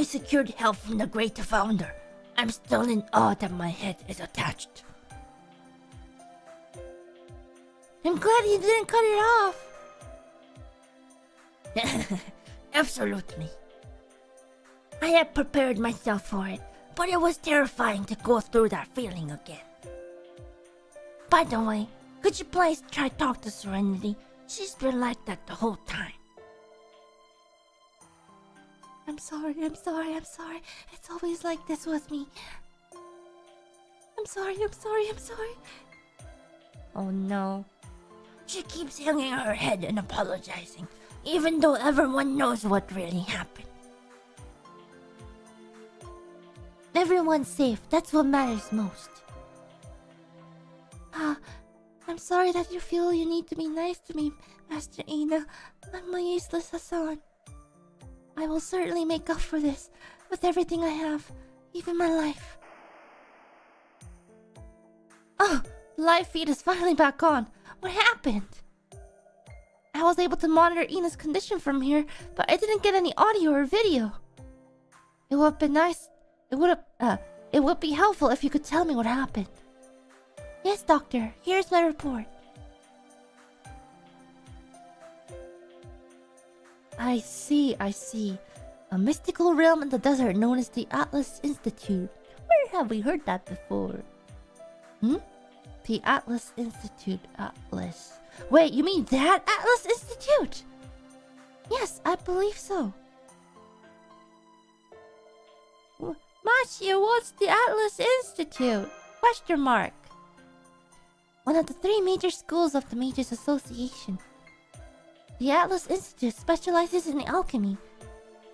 secured help from the great founder. I'm still in awe that my head is attached. I'm glad you didn't cut it off. Absolutely. I had prepared myself for it, but it was terrifying to go through that feeling again. By the way, could you please try talk to Serenity? She's been like that the whole time. I'm sorry. It's always like this with me. I'm sorry. Oh no. She keeps hanging her head and apologizing, even though everyone knows what really happened. Everyone's safe, that's what matters most. I'm sorry that you feel you need to be nice to me, Master Ina. I'm a useless Hassan. I will certainly make up for this with everything I have, even my life. Oh, the live feed is finally back on. What happened? I was able to monitor Ina's condition from here, but I didn't get any audio or video. It would have been nice. It would be helpful if you could tell me what happened. Yes, doctor. Here's my report. I see. A mystical realm in the desert known as the Atlas Institute. Where have we heard that before? The Atlas Institute. Atlas. Wait, you mean that Atlas Institute? Yes, I believe so. Marcia, what's the Atlas Institute? Question mark. One of the 3 major schools of the Mages Association. The Atlas Institute specializes in alchemy.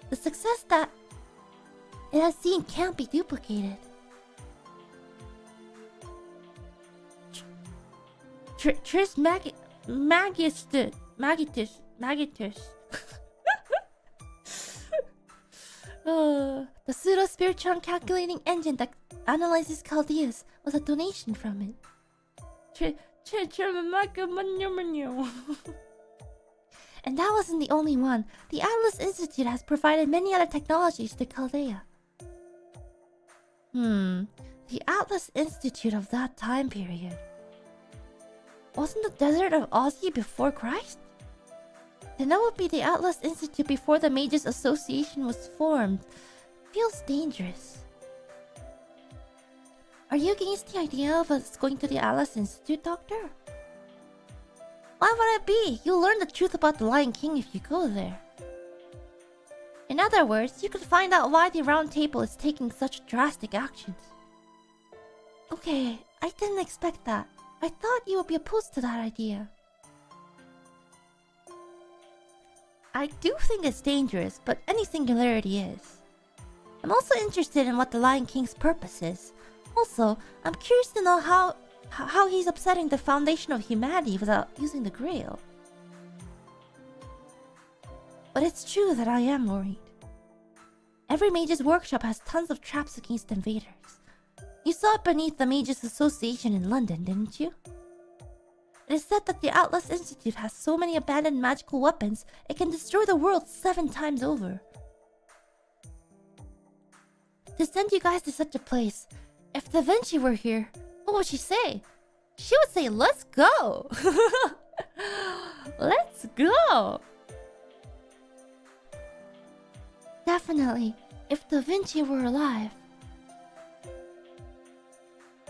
The success that it has seen can't be duplicated. Magitus. The pseudo-spiritual calculating engine that analyzes Chaldeas was a donation from it. And that wasn't the only one. The Atlas Institute has provided many other technologies to Chaldea. The Atlas Institute of that time period. Wasn't the desert of Ozzy before Christ? Then that would be the Atlas Institute before the Mages Association was formed. Feels dangerous. Are you against the idea of us going to the Atlas Institute, Doctor? Why would it be? You'll learn the truth about the Lion King if you go there. In other words, you could find out why the Round Table is taking such drastic actions. Okay, I didn't expect that. I thought you would be opposed to that idea. I do think it's dangerous, but any singularity is. I'm also interested in what the Lion King's purpose is. Also, I'm curious to know how he's upsetting the foundation of humanity without using the Grail. But it's true that I am worried. Every mage's workshop has tons of traps against invaders. You saw it beneath the Mages Association in London, didn't you? It is said that the Atlas Institute has so many abandoned magical weapons, it can destroy the world 7 times over. To send you guys to such a place, if Da Vinci were here, what would she say? She would say, let's go! Let's go! Definitely, if Da Vinci were alive.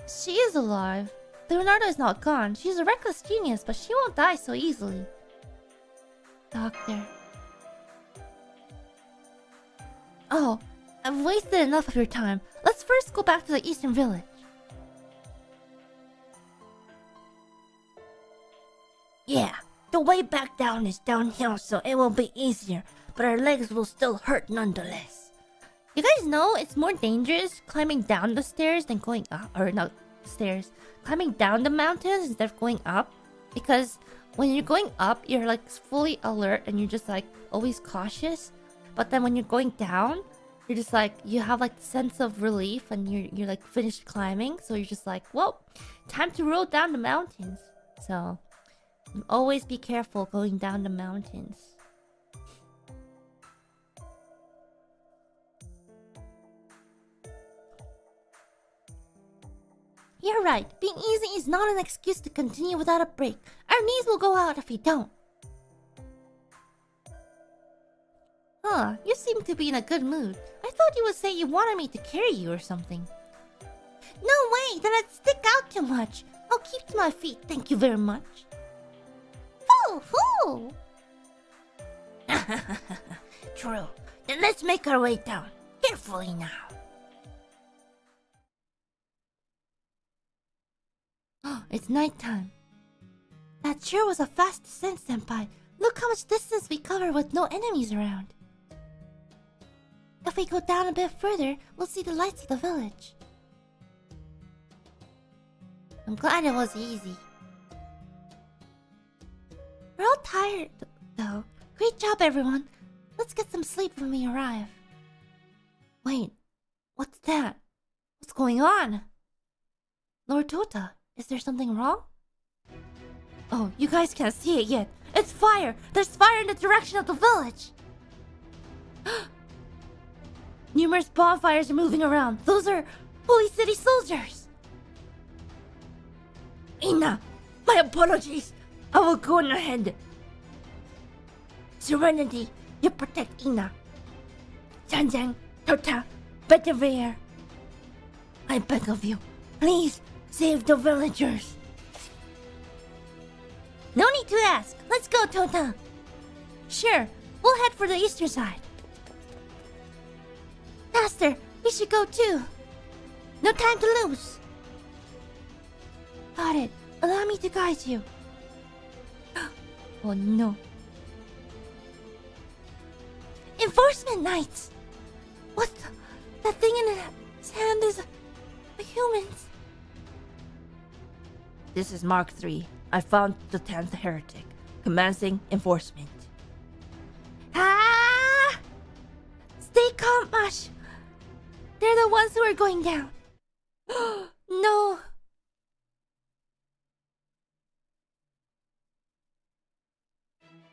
She is alive. Leonardo is not gone. She's a reckless genius, but she won't die so easily. Doctor. Oh, I've wasted enough of your time. Let's first go back to the Eastern Village. Yeah, the way back down is downhill, so it will be easier, but our legs will still hurt nonetheless. You guys know it's more dangerous climbing down the stairs than going up, or not stairs, climbing down the mountains instead of going up, because when you're going up, you're like fully alert and you're just like always cautious, but then when you're going down, you're just like, you have like the sense of relief and you're like finished climbing, so you're just like, well, time to roll down the mountains. So always be careful going down the mountains. You're right. Being easy is not an excuse to continue without a break. Our knees will go out if we don't. Huh, you seem to be in a good mood. I thought you would say you wanted me to carry you or something. No way, then I'd stick out too much. I'll keep to my feet, thank you very much. Foo! True. Then let's make our way down. Carefully now. It's nighttime. That sure was a fast descent, Senpai. Look how much distance we covered with no enemies around. If we go down a bit further, we'll see the lights of the village. I'm glad it was easy. We're all tired, though. Great job, everyone. Let's get some sleep when we arrive. Wait, what's that? What's going on? Lord Tota, is there something wrong? Oh, you guys can't see it yet. It's fire! There's fire in the direction of the village! Numerous bonfires are moving around. Those are Holy City soldiers! Ina, my apologies. I will go on ahead. Serenity, you protect Ina. Sanjang, Tota, Bedivere. I beg of you, please save the villagers. No need to ask. Let's go, Tota. Sure, we'll head for the eastern side. Master, we should go too. No time to lose. Got it. Allow me to guide you. Oh no. Enforcement Knights! What the? That thing in his hand is a human's. This is Mark III. I found the 10th heretic. Commencing enforcement. Ah! Stay calm, Mash. They're the ones who are going down. No.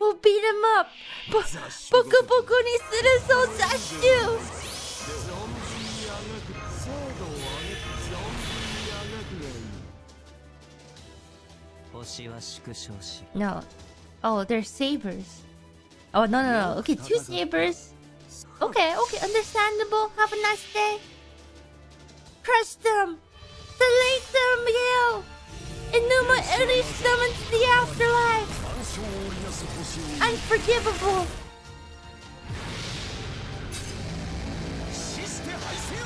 We'll beat him up. Boku boku ni suru so zashu.
精度を上げて存分にあがくがいい。
星は縮小し
No. Oh, they're sabers. Oh, no. Okay, 2 sabers. Okay, understandable. Have a nice day. Crush them. Delete them, you. Ninomae summons the afterlife.
干渉を織りなす星を
Unforgivable.
死して敗せよ。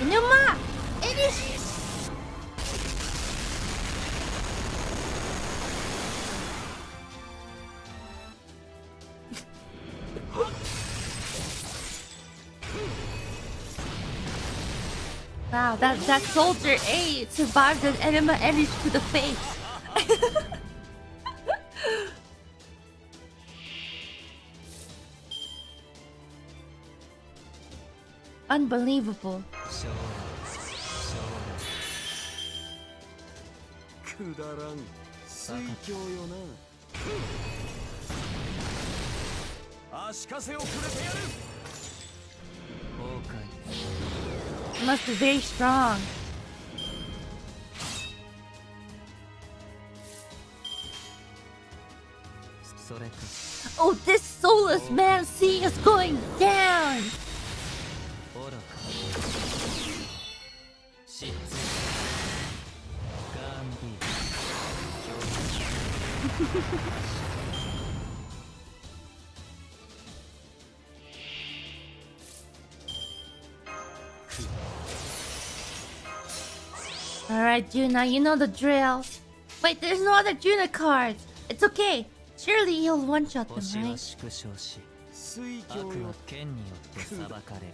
Ninomae, it is. Wow, that soldier A survived an enema edge to the face. Unbelievable.
くだらん水郷よな。足かせをくれてやる。
崩壊
It must be very strong.
それか
Oh, this soulless man sea is going down.
愚か失墜ガンビー
Alright, Juna, you know the drill. Wait, there's no other Juna cards. It's okay. Surely he'll one-shot them,
星は
right?
縮小し
水
悪
郷よ
は。剣によって裁かれる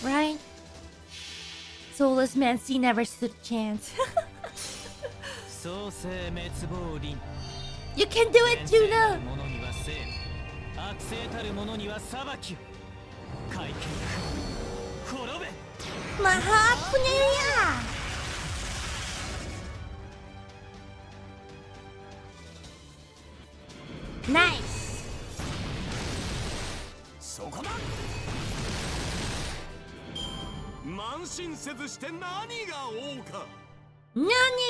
Right? Soulless man sea never stood a chance.
創世滅亡輪
You can do it,
天性た
Juna!
る者には生悪性たる者には裁きを会見滅べ
Mahapunya! Nice!
そこだ。慢心せずして何が王か。
Nani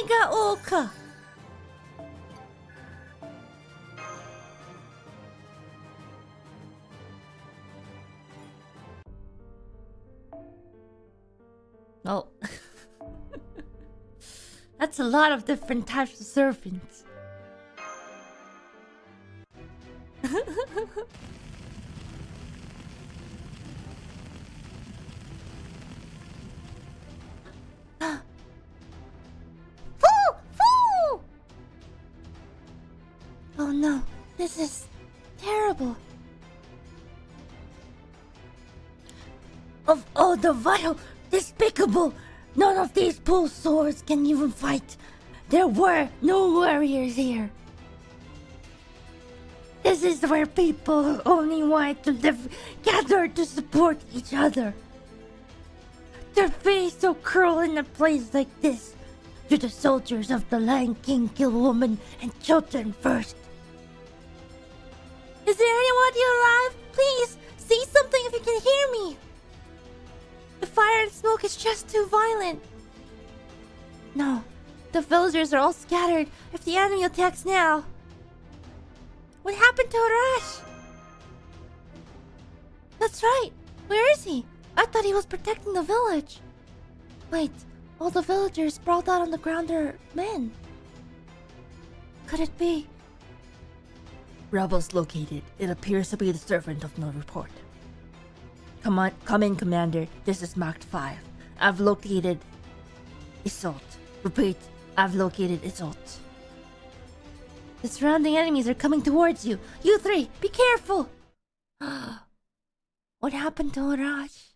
ga oka? Oh. That's a lot of different types of serpents. Foo! Foo! Oh no, this is terrible. Of all the vile, despicable, none of these pull swords can even fight. There were no warriors here. This is where people who only wanted to live gathered to support each other. Their fate so cruel in a place like this. Do the soldiers of the Lion King kill women and children first? Is there anyone here alive? Please, say something if you can hear me. The fire and smoke is just too violent. No, the villagers are all scattered if the enemy attacks now. What happened to Arash? The That's right. Where is he? I thought he was protecting the village. Wait, all the villagers sprawled out on the ground are men. Could it be? Rebels located. It appears to be the servant of no report. Come in, Commander. This is Mark 5. I've located Isolde. Repeat, I've located Isolde. The surrounding enemies are coming towards you. You three, be careful! What happened to Orochi?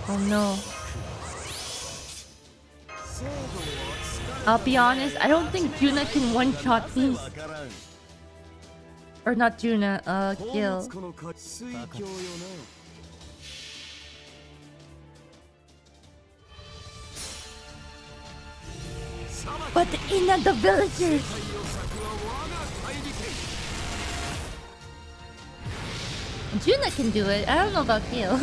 Oh no. I'll be honest, I don't think Juna can one-shot these. Or not Juna, Gil. But in the villagers! Juna can do it, I don't know about Gil.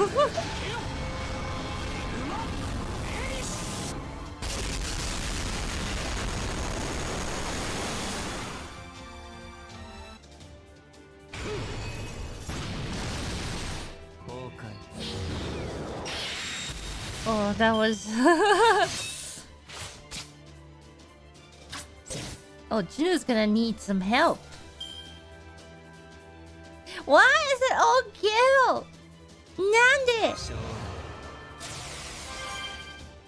Oh, that was... Oh, Juno's gonna need some help. Why is it all Gil? Nande!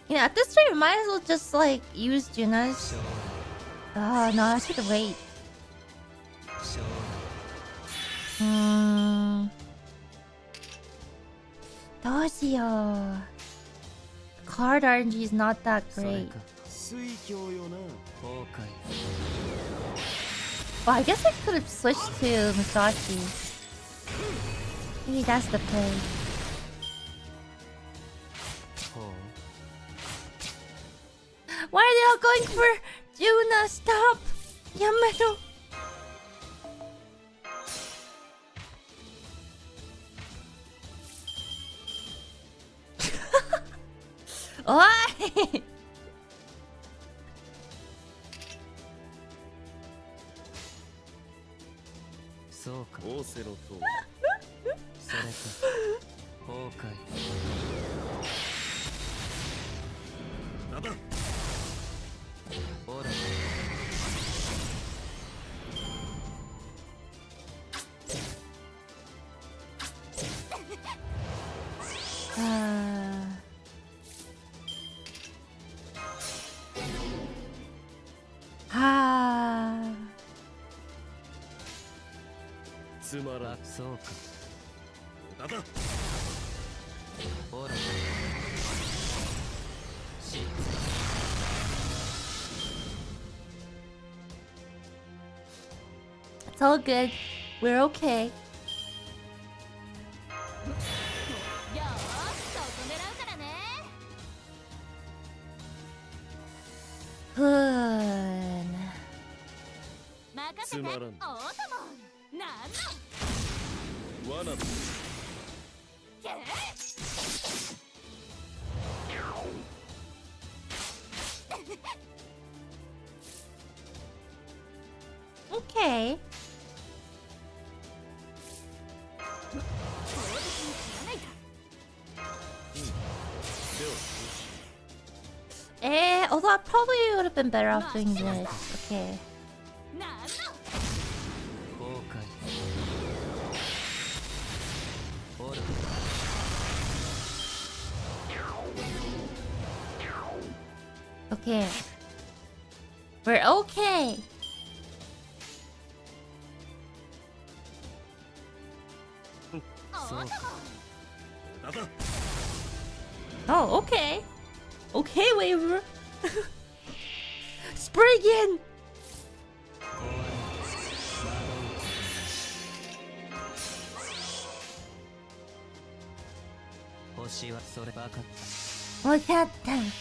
You know, at this rate, we might as well just, like, use Juna's. Oh, no, I should wait. Doshio. Card RNG is not that great. Well, I guess I could have switched to Musashi. Maybe that's the play. Why are they all going for Juna? Stop! Yamato! Why? It's all good. We're okay. Okay. Although I probably would have been better off doing this. Okay. Okay. We're okay. Oh, okay. Okay, Waver. Spriggan! Look at that.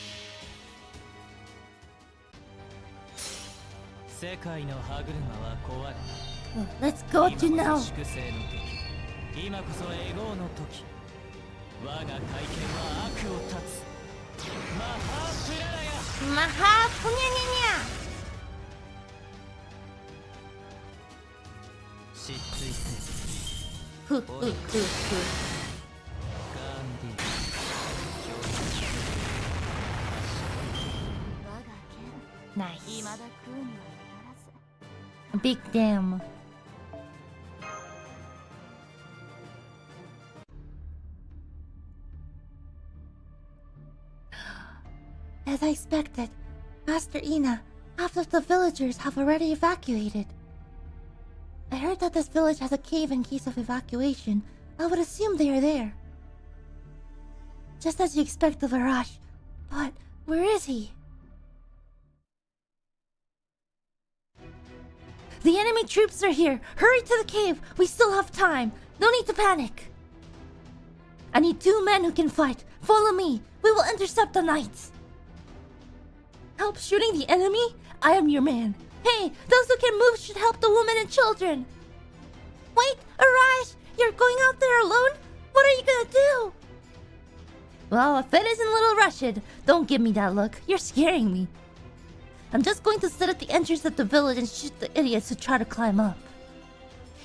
Let's go to now. Maha punya.
失墜せ
Hoo, hoo, hoo, hoo.
ガンディ
我が剣
Nice.
未だ食うには至らず
Big damn. As I expected, Master Ina, half of the villagers have already evacuated. I heard that this village has a cave in case of evacuation. I would assume they are there. Just as you expect of Arash. But where is he? The enemy troops are here! Hurry to the cave! We still have time! No need to panic! I need 2 men who can fight. Follow me. We will intercept the knights. Help shooting the enemy? I am your man. Hey, those who can move should help the women and children. Wait, Arash! You're going out there alone? What are you gonna do? Well, if it isn't Little Rashid, don't give me that look. You're scaring me. I'm just going to sit at the entrance of the village and shoot the idiots who try to climb up.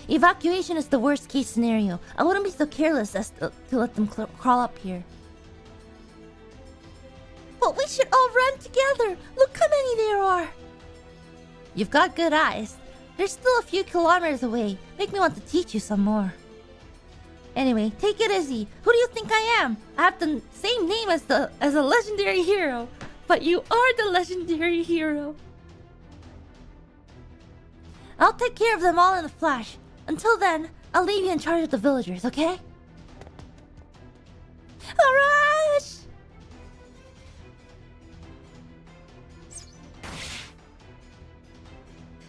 Evacuation is the worst case scenario. I wouldn't be so careless as to let them crawl up here. But we should all run together. Look how many there are. You've got good eyes. They're still a few kilometers away. Make me want to teach you some more. Anyway, take it easy. Who do you think I am? I have the same name as a legendary hero. But you are the legendary hero. I'll take care of them all in a flash. Until then, I'll leave you in charge of the villagers, okay? Arash!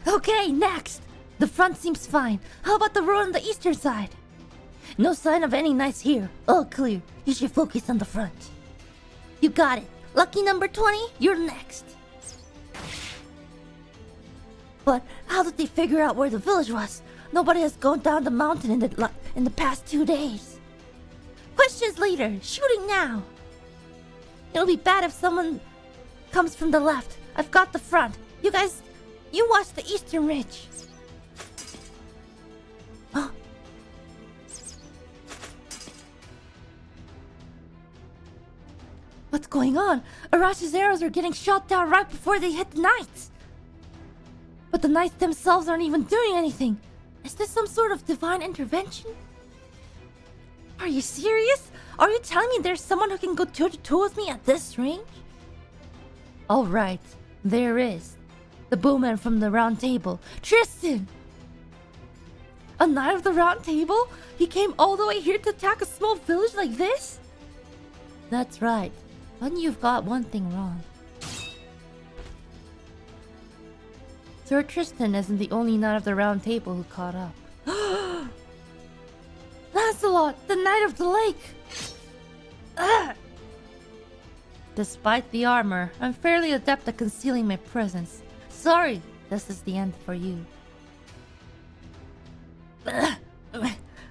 Okay, next! The front seems fine. How about the road on the eastern side? No sign of any knights here. All clear. You should focus on the front. You got it. Lucky number 20, you're next. But how did they figure out where the village was? Nobody has gone down the mountain in the past 2 days. Questions later. Shooting now. It'll be bad if someone comes from the left. I've got the front. You guys, you watch the eastern ridge. Huh? What's going on? Arash's arrows are getting shot down right before they hit the knights. But the knights themselves aren't even doing anything. Is this some sort of divine intervention? Are you serious? Are you telling me there's someone who can go toe-to-toe with me at this range? Alright, there is. The bowman from the round table, Tristan! A knight of the round table? He came all the way here to attack a small village like this? That's right. But you've got one thing wrong. Sir Tristan isn't the only knight of the round table who caught up. Lancelot, the Knight of the Lake! Ugh. Despite the armor, I'm fairly adept at concealing my presence. Sorry, this is the end for you.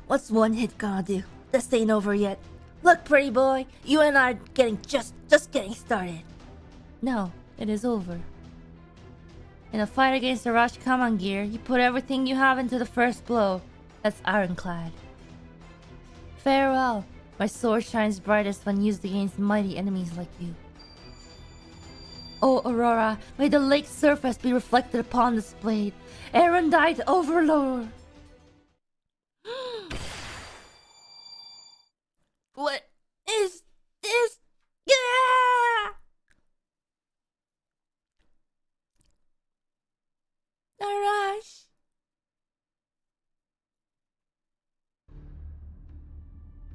What's one hit gonna do? This ain't over yet. Look, pretty boy, you and I are just getting started. No, it is over. In a fight against the Arash Kamangir, you put everything you have into the first blow. That's ironclad. Farewell. My sword shines brightest when used against mighty enemies like you. Oh, Aurora, may the lake's surface be reflected upon this blade. Erendite Overlord! What is this? Yeah! Arash!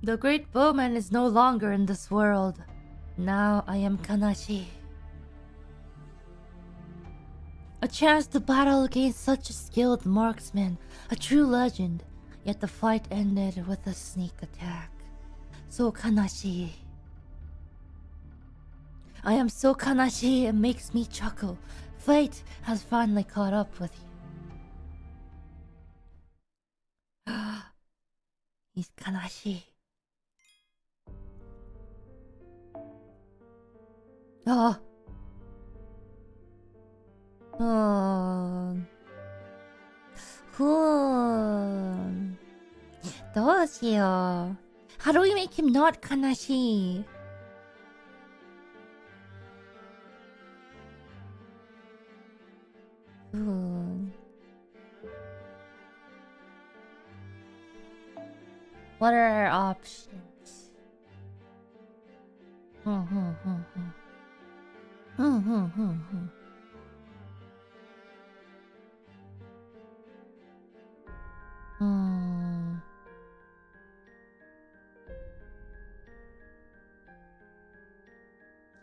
The great bowman is no longer in this world. Now I am Kanashi. A chance to battle against such a skilled marksman, a true legend. Yet the fight ended with a sneak attack. So Kanashi. I am so Kanashi, it makes me chuckle. Fate has finally caught up with you. He's Kanashi. Oh. Oh. Cool. どうしよう. How do we make him not 悲しい? What are our options?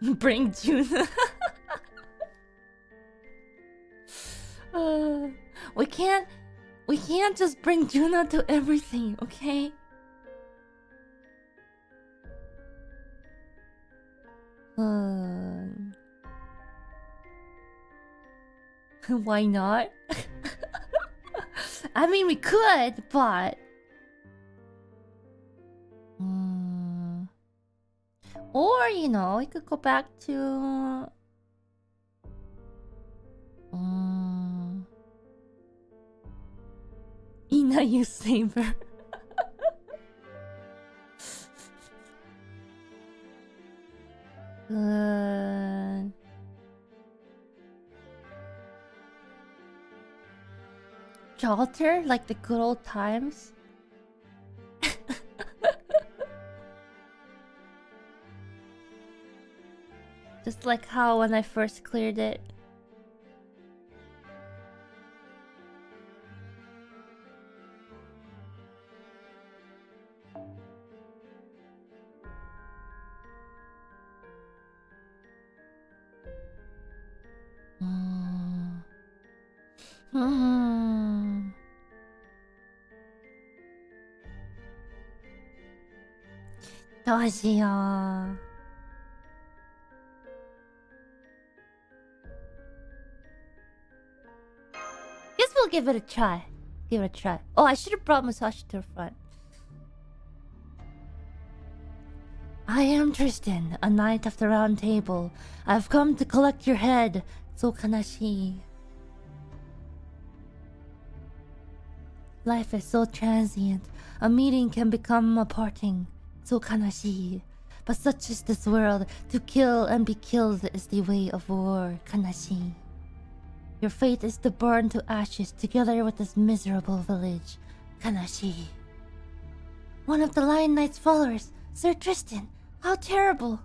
Bring Juna. We can't just bring Juna to everything, okay? Why not? I mean, we could, but... Or, you know, we could go back to... Ina, you saber. Shelter, like the good old times. Just like how when I first cleared it. Guess we'll give it a try. Give it a try. Oh, I should have brought Musashi to the front. I am Tristan, a knight of the Round Table. I've come to collect your head. So kanashi. Life is so transient. A meeting can become a parting. So kanashi. But such is this world. To kill and be killed is the way of war. Kanashi. Your fate is to burn to ashes together with this miserable village. Kanashi. One of the Lion Knight's followers, Sir Tristan. How terrible.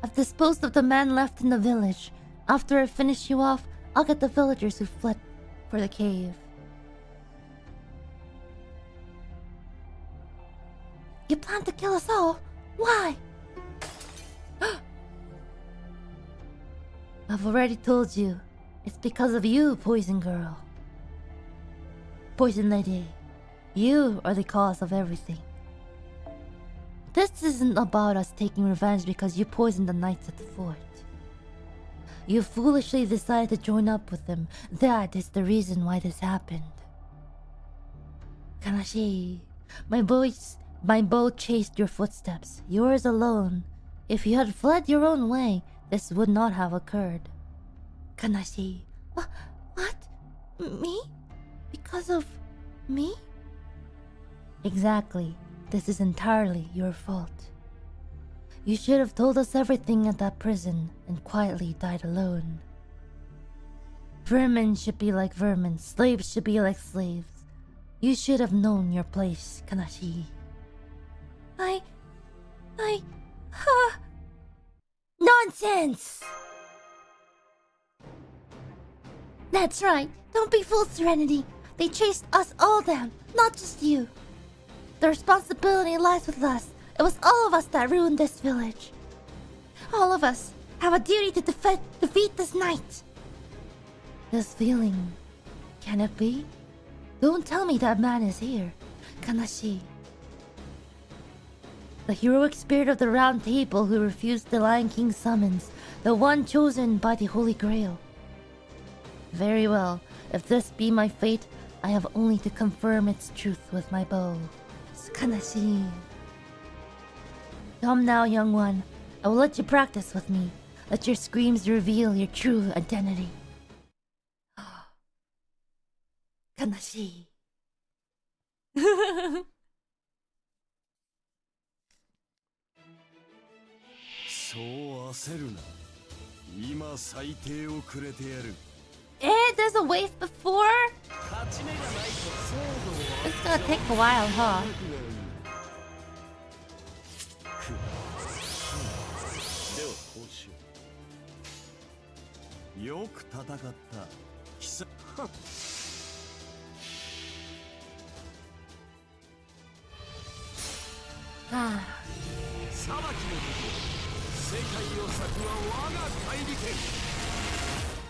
I've disposed of the man left in the village. After I finish you off, I'll get the villagers who fled for the cave. You plan to kill us all? Why? I've already told you. It's because of you, Poison Girl. Poison Lady. You are the cause of everything. This isn't about us taking revenge because you poisoned the knights at the fort. You foolishly decided to join up with them. That is the reason why this happened. Kanashi, my bow chased your footsteps, yours alone. If you had fled your own way, this would not have occurred. Kanashi. What? Me? Because of me? Exactly. This is entirely your fault. You should have told us everything at that prison and quietly died alone. Vermin should be like vermin. Slaves should be like slaves. You should have known your place, Kanashi. Nonsense! That's right. Don't be fooled, Serenity. They chased us all down, not just you. The responsibility lies with us. It was all of us that ruined this village. All of us have a duty to defeat this knight. This feeling, can it be? Don't tell me that man is here. Kanashi. The heroic spirit of the Round Table who refused the Lion King's summons. The one chosen by the Holy Grail. Very well. If this be my fate, I have only to confirm its truth with my bow. Kanashi. Come now, young one. I will let you practice with me. Let your screams reveal your true identity. Kanashi.
そう焦るな。今最低をくれてやる。
there's a wave before?
勝ち目がないと
It's gonna take a while, huh?
ではこうしよう。よく戦った貴様。裁きの時、世界を裂くは我が怪力。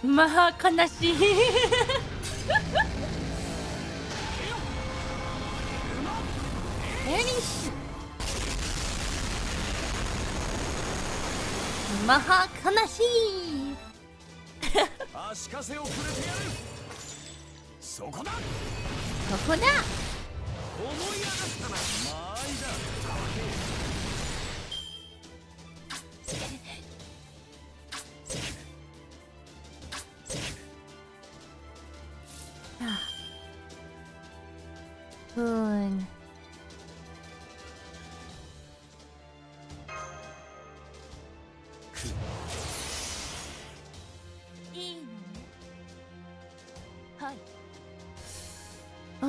まあ悲しい。まあ悲しい。
足かせをくれてやる。そこだ。
ここだ。
思い上がったな。まあいだ。
いいのね。はい。
I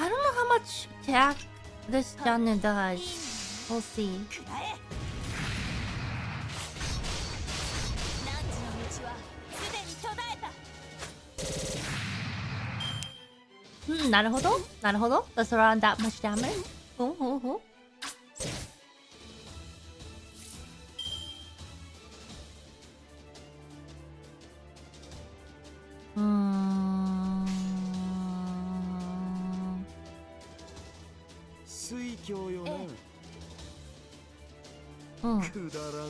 don't know how much attack this genre does. We'll see.
くらえ。汝の道はすでに途絶えた。
なるほど。なるほど。That's around that much damage. Oh.
水郷よな。くだらん。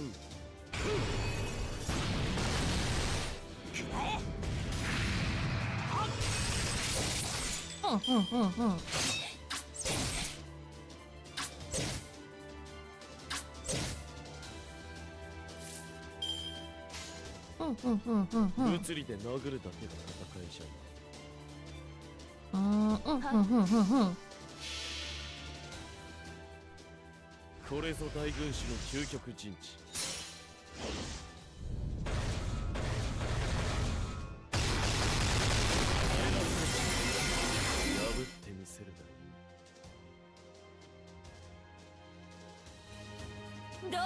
物理で殴るだけが戦いじゃん。これぞ大軍師の究極陣地。破ってみせる
どう？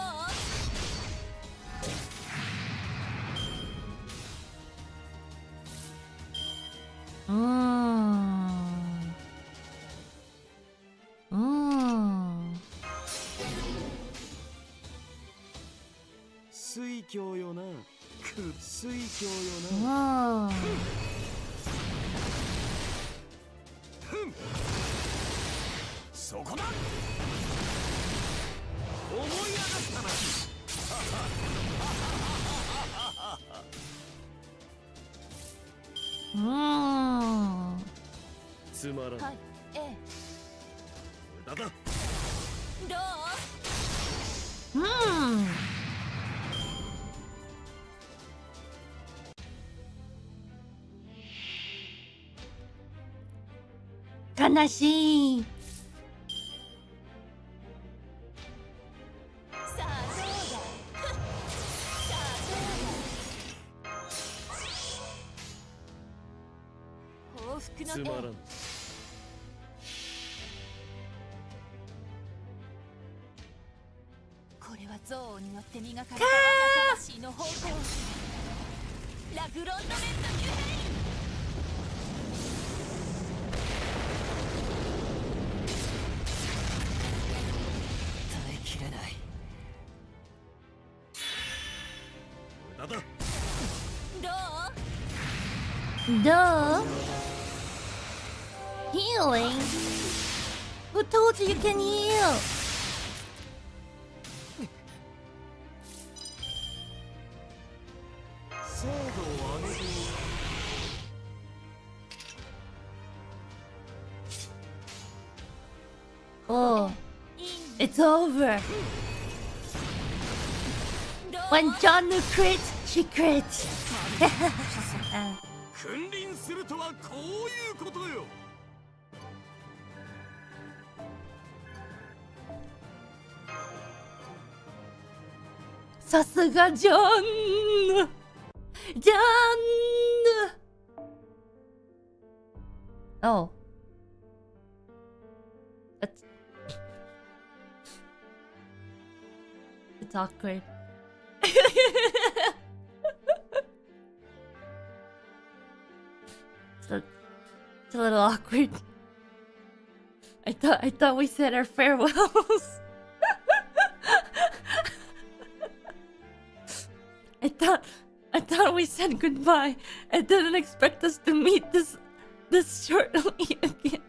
水郷よな。水郷よな。そこだ。思い上がったな。つまらん。
はい。
無駄だ。
どう？
悲しい。
さあどうだ。さあどうだ。報復の
つまらん。
これは憎悪によって磨かれた我が魂の方向。ラグロンドメント・ミュヘイ。
耐えきれない。
無駄だ。
どう？
どう Healing? Who told you you can heal? Oh, it's over. When John crits, she crits.
君臨するとはこういうことよ。
さすがジョン。ジョン。Oh. That's... It's awkward. It's a little awkward. I thought we said our farewells. I thought we said goodbye. I didn't expect us to meet this shortly again.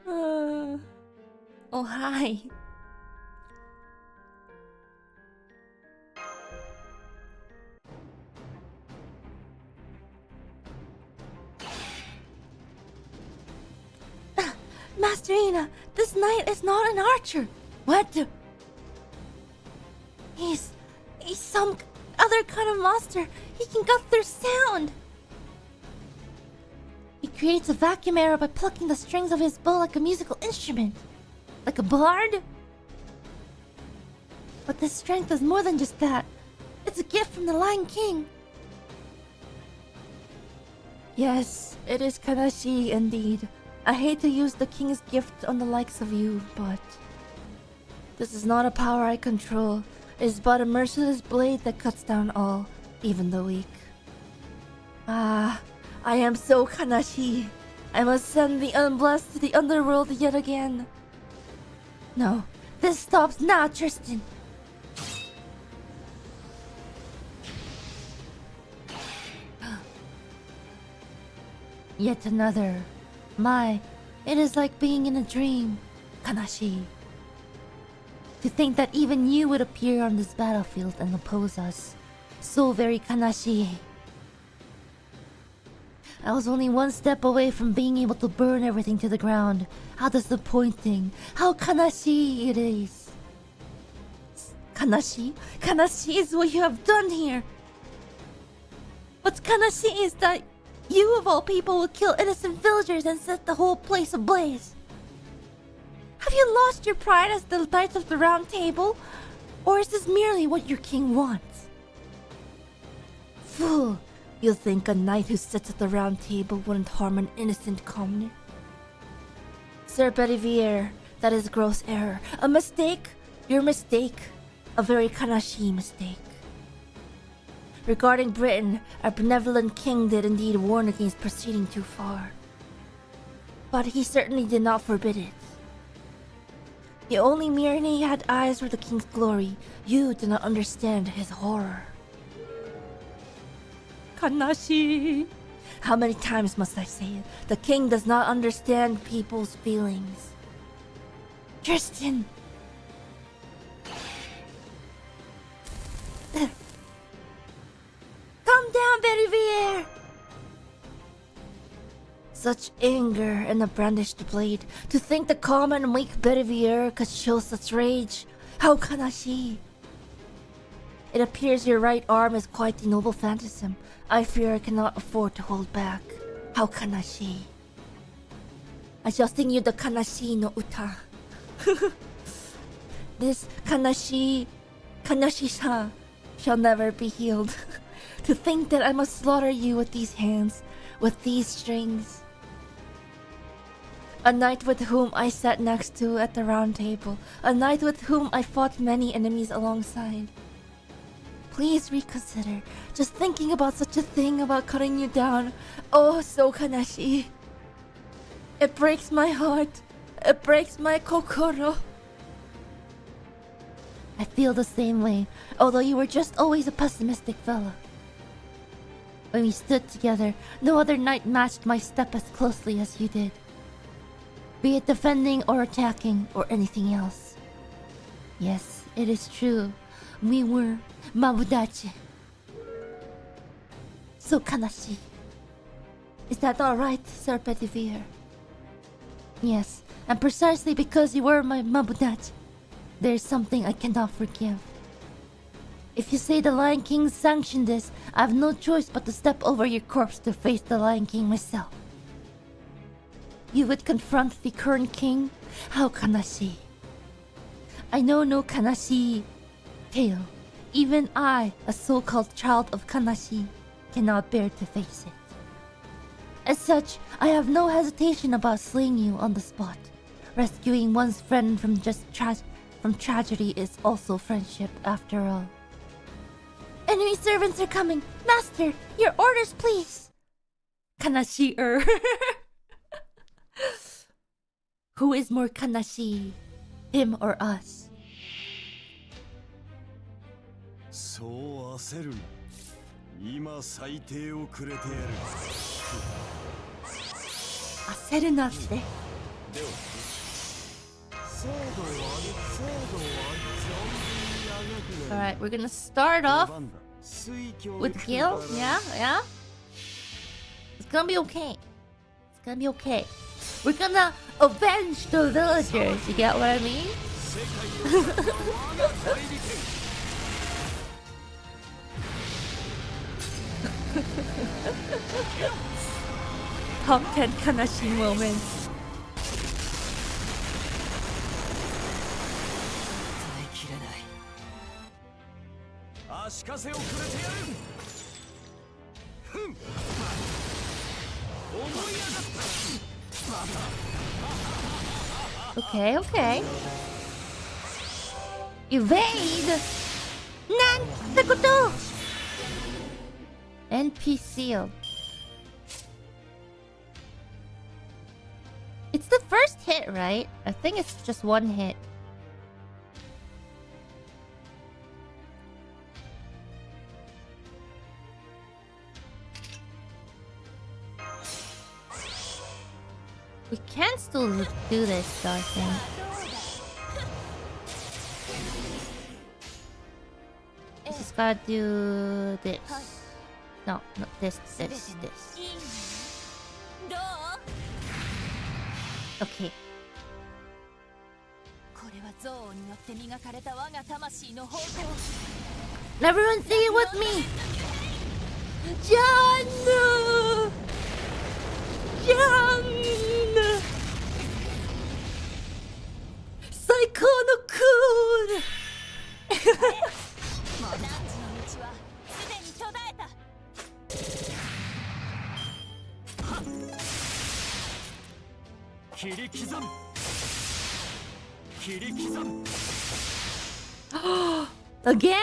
Oh hi. Master Ina, this knight is not an archer. What? He's some other kind of monster. He can cut through sound. He creates a vacuum arrow by plucking the strings of his bow like a musical instrument. Like a bard? But this strength is more than just that. It's a gift from the Lion King. Yes, it is Kanashi indeed. I hate to use the king's gift on the likes of you, but this is not a power I control. It is but a merciless blade that cuts down all, even the weak. Ah, I am so Kanashi. I must send the unblessed to the underworld yet again. No, this stops now, Tristan. Yet another. My, it is like being in a dream, Kanashi. To think that even you would appear on this battlefield and oppose us. So very Kanashi. I was only one step away from being able to burn everything to the ground. How disappointing. How Kanashi it is. Kanashi? Kanashi is what you have done here. What's Kanashi is that you of all people would kill innocent villagers and set the whole place ablaze. Have you lost your pride as the Knight of the Round Table? Or is this merely what your king wants? Fool! You think a knight who sits at the round table wouldn't harm an innocent commoner? Sir Bedivere, that is gross error. A mistake? Your mistake. A very Kanashi mistake. Regarding Britain, our benevolent king did indeed warn against proceeding too far. But he certainly did not forbid it. He only merely had eyes for the king's glory. You did not understand his horror. Kanashi. How many times must I say it? The king does not understand people's feelings. Tristan! Calm down, Bedivere! Such anger in the brandished blade. To think the calm and weak Bedivere could show such rage. How Kanashi! It appears your right arm is quite the noble phantasm. I fear I cannot afford to hold back. How Kanashi! I shall sing you the Kanashi no uta. This Kanashi-san shall never be healed. To think that I must slaughter you with these hands, with these strings. A knight with whom I sat next to at the round table. A knight with whom I fought many enemies alongside. Please reconsider. Just thinking about such a thing about cutting you down. Oh, so Kanashi. It breaks my heart. It breaks my kokoro. I feel the same way, although you were just always a pessimistic fella. When we stood together, no other knight matched my step as closely as you did. Be it defending or attacking or anything else. Yes, it is true. We were mabudachi. So Kanashi. Is that alright, Sir Bedivere? Yes, and precisely because you were my mabudachi, there is something I cannot forgive. If you say the Lion King sanctioned this, I have no choice but to step over your corpse to face the Lion King myself. You would confront the current king? How Kanashi. I know no Kanashi tale. Even I, a so-called child of Kanashi, cannot bear to face it. As such, I have no hesitation about slaying you on the spot. Rescuing one's friend from tragedy is also friendship after all. Enemy servants are coming! Master, your orders please! Kanashi-er. Who is more Kanashi? Him or us?
そう焦るな。今最低をくれてやる。
焦るなって。
では、精度は精度は
Alright, we're gonna start off with Gil. Yeah, yeah. It's gonna be okay. It's gonna be okay. We're gonna avenge the villagers. You get what I mean? Top 10 Kanashi moments.
足かせをくれてやる。ふん。思い上がった。
Okay, okay. Evade! Nan takoto! NP seal. It's the first hit, right? I think it's just one hit. We can still do this, though, I think. Just gotta do this. No, no, this. Okay. Everyone say it with me! John! John! 最高のクール
切り刻む。切り刻む。
Again?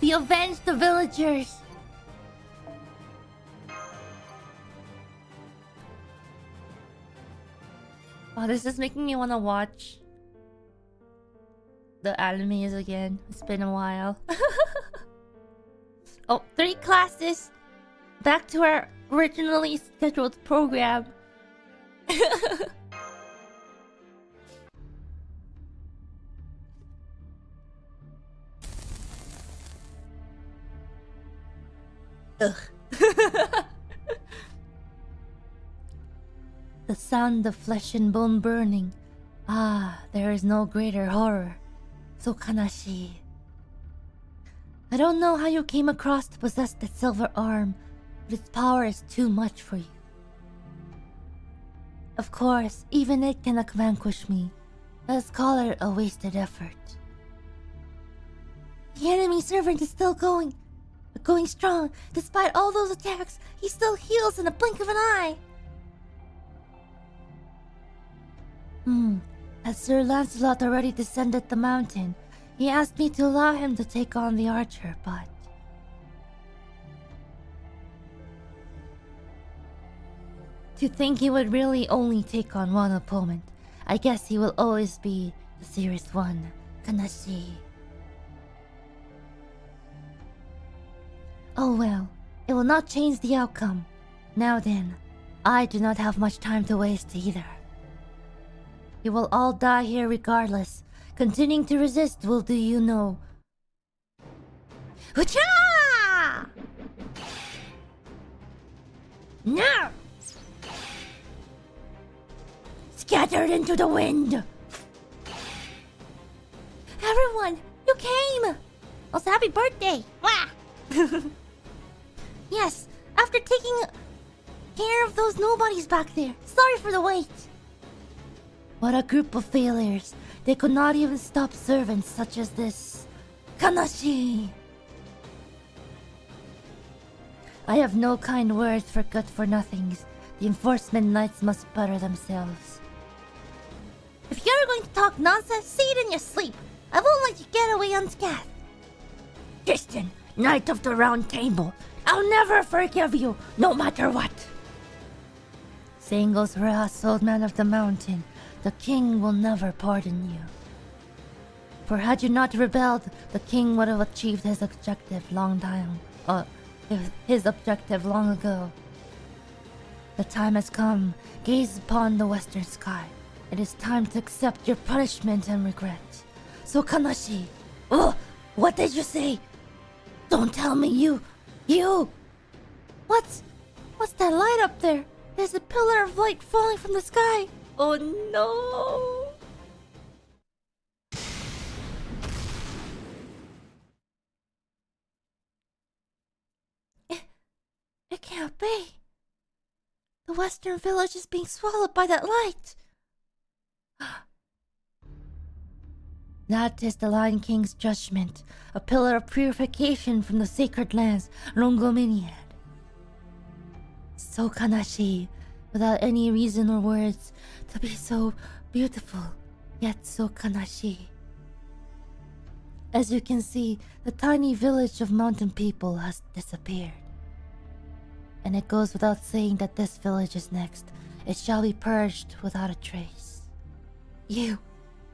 We avenged the villagers! Oh, this is making me want to watch the animes again. It's been a while. Oh, 3 classes! Back to our originally scheduled program. Ugh. The sound of flesh and bone burning. Ah, there is no greater horror. So kanashi. I don't know how you came across to possess that silver arm, but its power is too much for you. Of course, even it cannot vanquish me. Let's call it a wasted effort. The enemy servant is still going strong. Despite all those attacks, he still heals in a blink of an eye. As Sir Lancelot already descended the mountain, he asked me to allow him to take on the archer, but... To think he would really only take on one opponent. I guess he will always be the serious one, Kanashi. Oh well, it will not change the outcome. Now then, I do not have much time to waste either. You will all die here regardless. Continuing to resist will do you no. Hoocha! No! Scattered into the wind! Everyone, you came! Also, happy birthday! Wah! Yes, after taking care of those nobodies back there. Sorry for the wait. What a group of failures. They could not even stop servants such as this. Kanashi! I have no kind words for good-for-nothings. The enforcement knights must better themselves. If you're going to talk nonsense, say it in your sleep. I won't let you get away unscathed. Tristan, Knight of the Round Table, I'll never forgive you, no matter what. Saying goes for us, old man of the mountain. The king will never pardon you. For had you not rebelled, the king would have achieved his objective long ago. The time has come. Gaze upon the western sky. It is time to accept your punishment and regret. So Kanashi. Oh, what did you say? Don't tell me you. What's that light up there? There's a pillar of light falling from the sky. Oh no. It can't be. The western village is being swallowed by that light. That is the Lion King's judgment, a pillar of purification from the sacred lands Longominiad. So Kanashi, without any reason or words, to be so beautiful, yet so Kanashi. As you can see, the tiny village of mountain people has disappeared. And it goes without saying that this village is next. It shall be purged without a trace.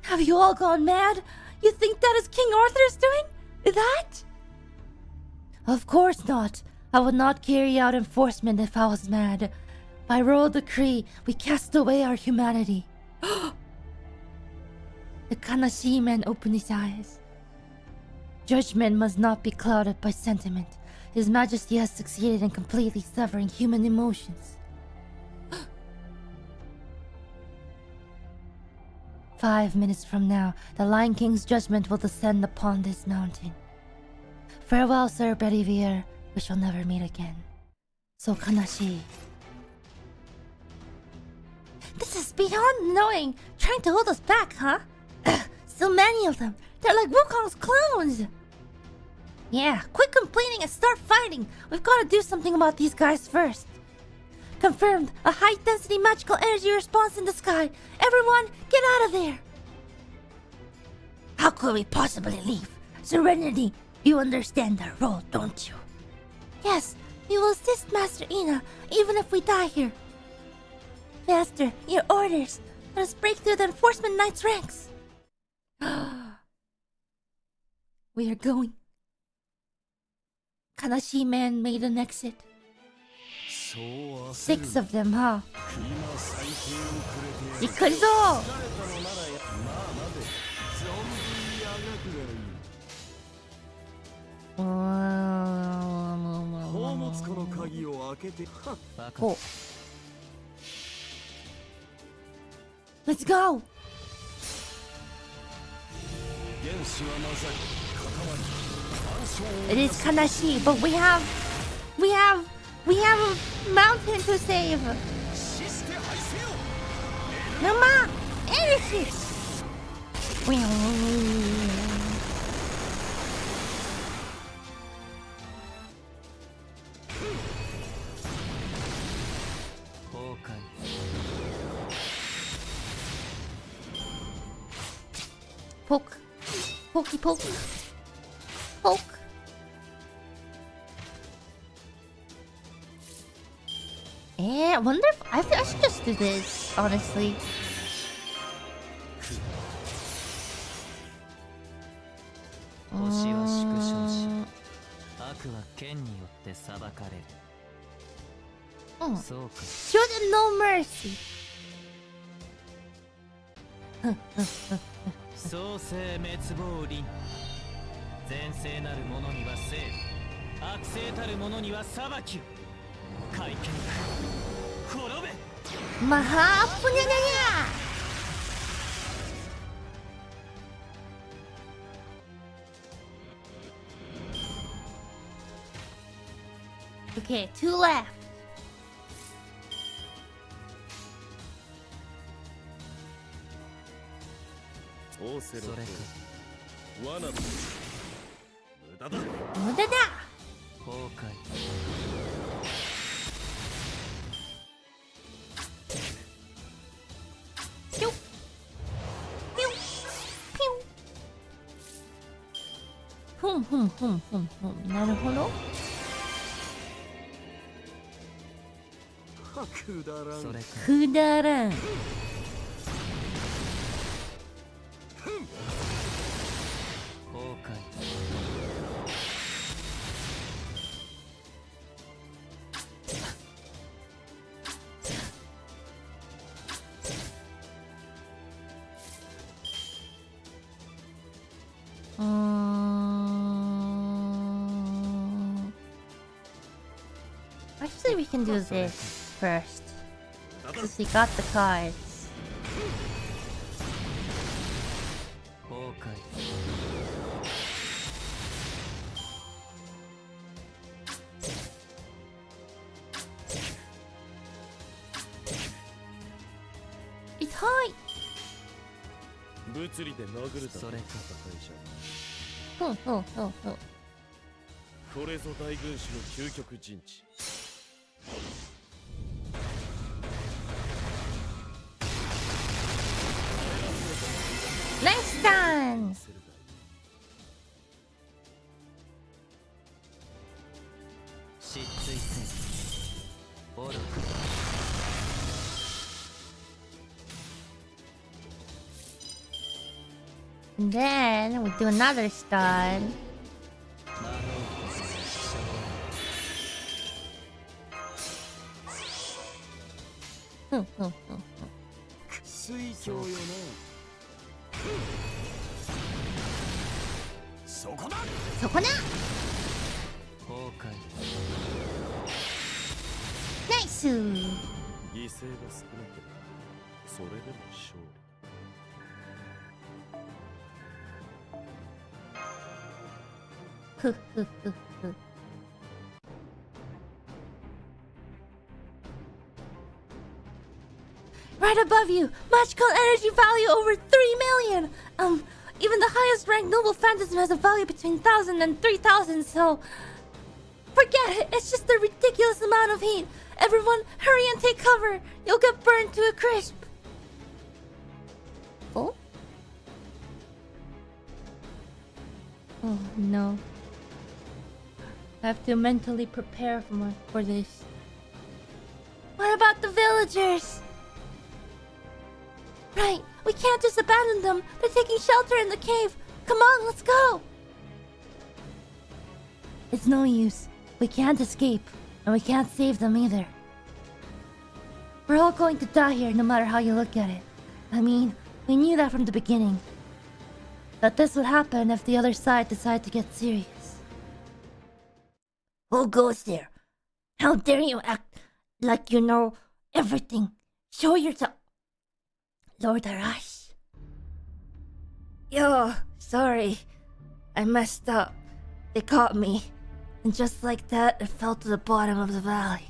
Have you all gone mad? You think that is King Arthur's doing? That? Of course not. I would not carry out enforcement if I was mad. By royal decree, we cast away our humanity. The Kanashi man opened his eyes. Judgment must not be clouded by sentiment. His Majesty has succeeded in completely severing human emotions. 5 minutes from now, the Lion King's judgment will descend upon this mountain. Farewell, Sir Bedivere. We shall never meet again. So Kanashi. This is beyond annoying. Trying to hold us back, huh? So many of them. They're like Wukong's clones. Yeah, quit complaining and start fighting. We've got to do something about these guys first. Confirmed. A high-density magical energy response in the sky. Everyone, get out of there. How could we possibly leave? Serenity, you understand our role, don't you? Yes, we will assist Master Ina, even if we die here. Master, your orders. Let us break through the enforcement knight's ranks. We are going. Kanashi man made an exit. 6 of them, huh? びっくりそう。Let's go! It is Kanashi, but we have a mountain to save. Numa, energy. Poke, pokey, poke, poke. I wonder if I should just do this, honestly.
で裁かれる。
うん。
そうか。
Show them no mercy.
創世滅亡輪。善性なる者には生、悪性たる者には裁きを。会見滅べ。
Maha punya niya. Okay, 2 left.
オーセロ
それか。
罠だ。無駄だ。
無駄だ。
崩壊。
ピュッピュッピュッ。ふんふんふんふんふん。なるほど。
くだらん。
それか。
くだらん。
崩壊。
Actually, we can do this first. Since we got the cards.
崩壊。
It's high.
物理で殴るた
それか。
戦いじ
ふんふんふんふん。
ゃ。これぞ大軍師の究極陣地。
Nice done.
失墜せん。愚か。
And then we do another stun.
魔導こそが飛車を。
ふんふんふんふん。
水郷よね。そこだ。
そこだ。
崩壊。
ナイス。
犠牲が少なければそれでも勝利。
ふっふっふっふ。Right above you, magical energy value over 3 million. Even the highest ranked noble phantasm has a value between 1,000 and 3,000, so forget it. It's just a ridiculous amount of heat. Everyone, hurry and take cover. You'll get burned to a crisp. Oh? Oh no. I have to mentally prepare for this. What about the villagers? Right, we can't just abandon them. They're taking shelter in the cave. Come on, let's go. It's no use. We can't escape, and we can't save them either. We're all going to die here no matter how you look at it. I mean, we knew that from the beginning. That this would happen if the other side decided to get serious. Who goes there? How dare you act like you know everything? Show yourself. Lord Arash. Yo, sorry. I messed up. They caught me. And just like that, it fell to the bottom of the valley.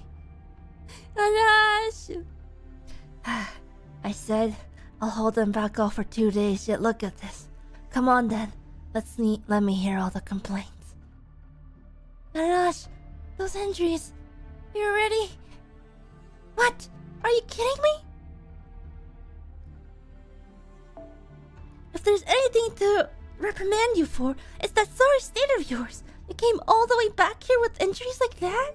Arash! I said I'll hold them back off for 2 days, yet look at this. Come on then. Let me hear all the complaints. Arash, those injuries. You ready? What? Are you kidding me? If there's anything to reprimand you for, it's that sorry state of yours. You came all the way back here with injuries like that?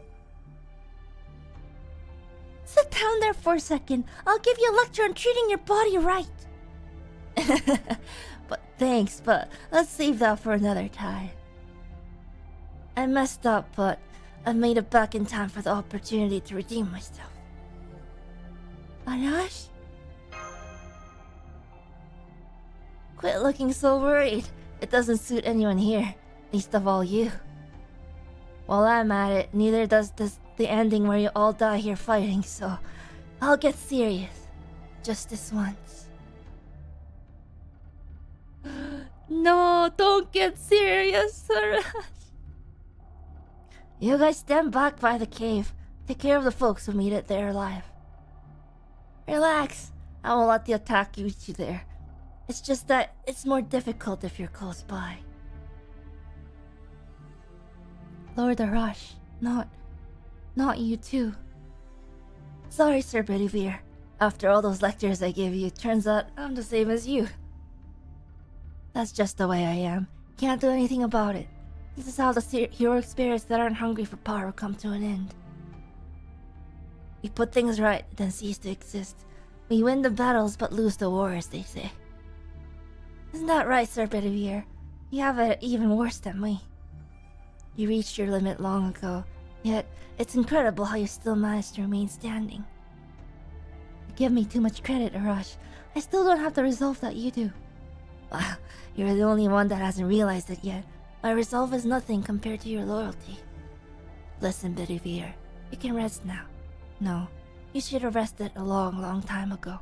Sit down there for a second. I'll give you a lecture on treating your body right. But thanks, but let's save that for another time. I messed up, but I've made it back in time for the opportunity to redeem myself. Arash? Quit looking so worried. It doesn't suit anyone here, least of all you. While I'm at it, neither does the ending where you all die here fighting, so I'll get serious. Just this once. No, don't get serious, Arash. You guys stand back by the cave. Take care of the folks who meet it there alive. Relax. I won't let the attack reach you there. It's just that it's more difficult if you're close by. Lord Arash, not you too. Sorry, Sir Bedivere. After all those lectures I gave you, turns out I'm the same as you. That's just the way I am. Can't do anything about it. This is how the heroic spirits that aren't hungry for power come to an end. We put things right, then cease to exist. We win the battles but lose the wars, they say. Isn't that right, Sir Bedivere? You have it even worse than me. You reached your limit long ago, yet it's incredible how you still managed to remain standing. You give me too much credit, Arash. I still don't have the resolve that you do. Well, you're the only one that hasn't realized it yet. My resolve is nothing compared to your loyalty. Listen, Bedivere, you can rest now. No, you should have rested a long time ago.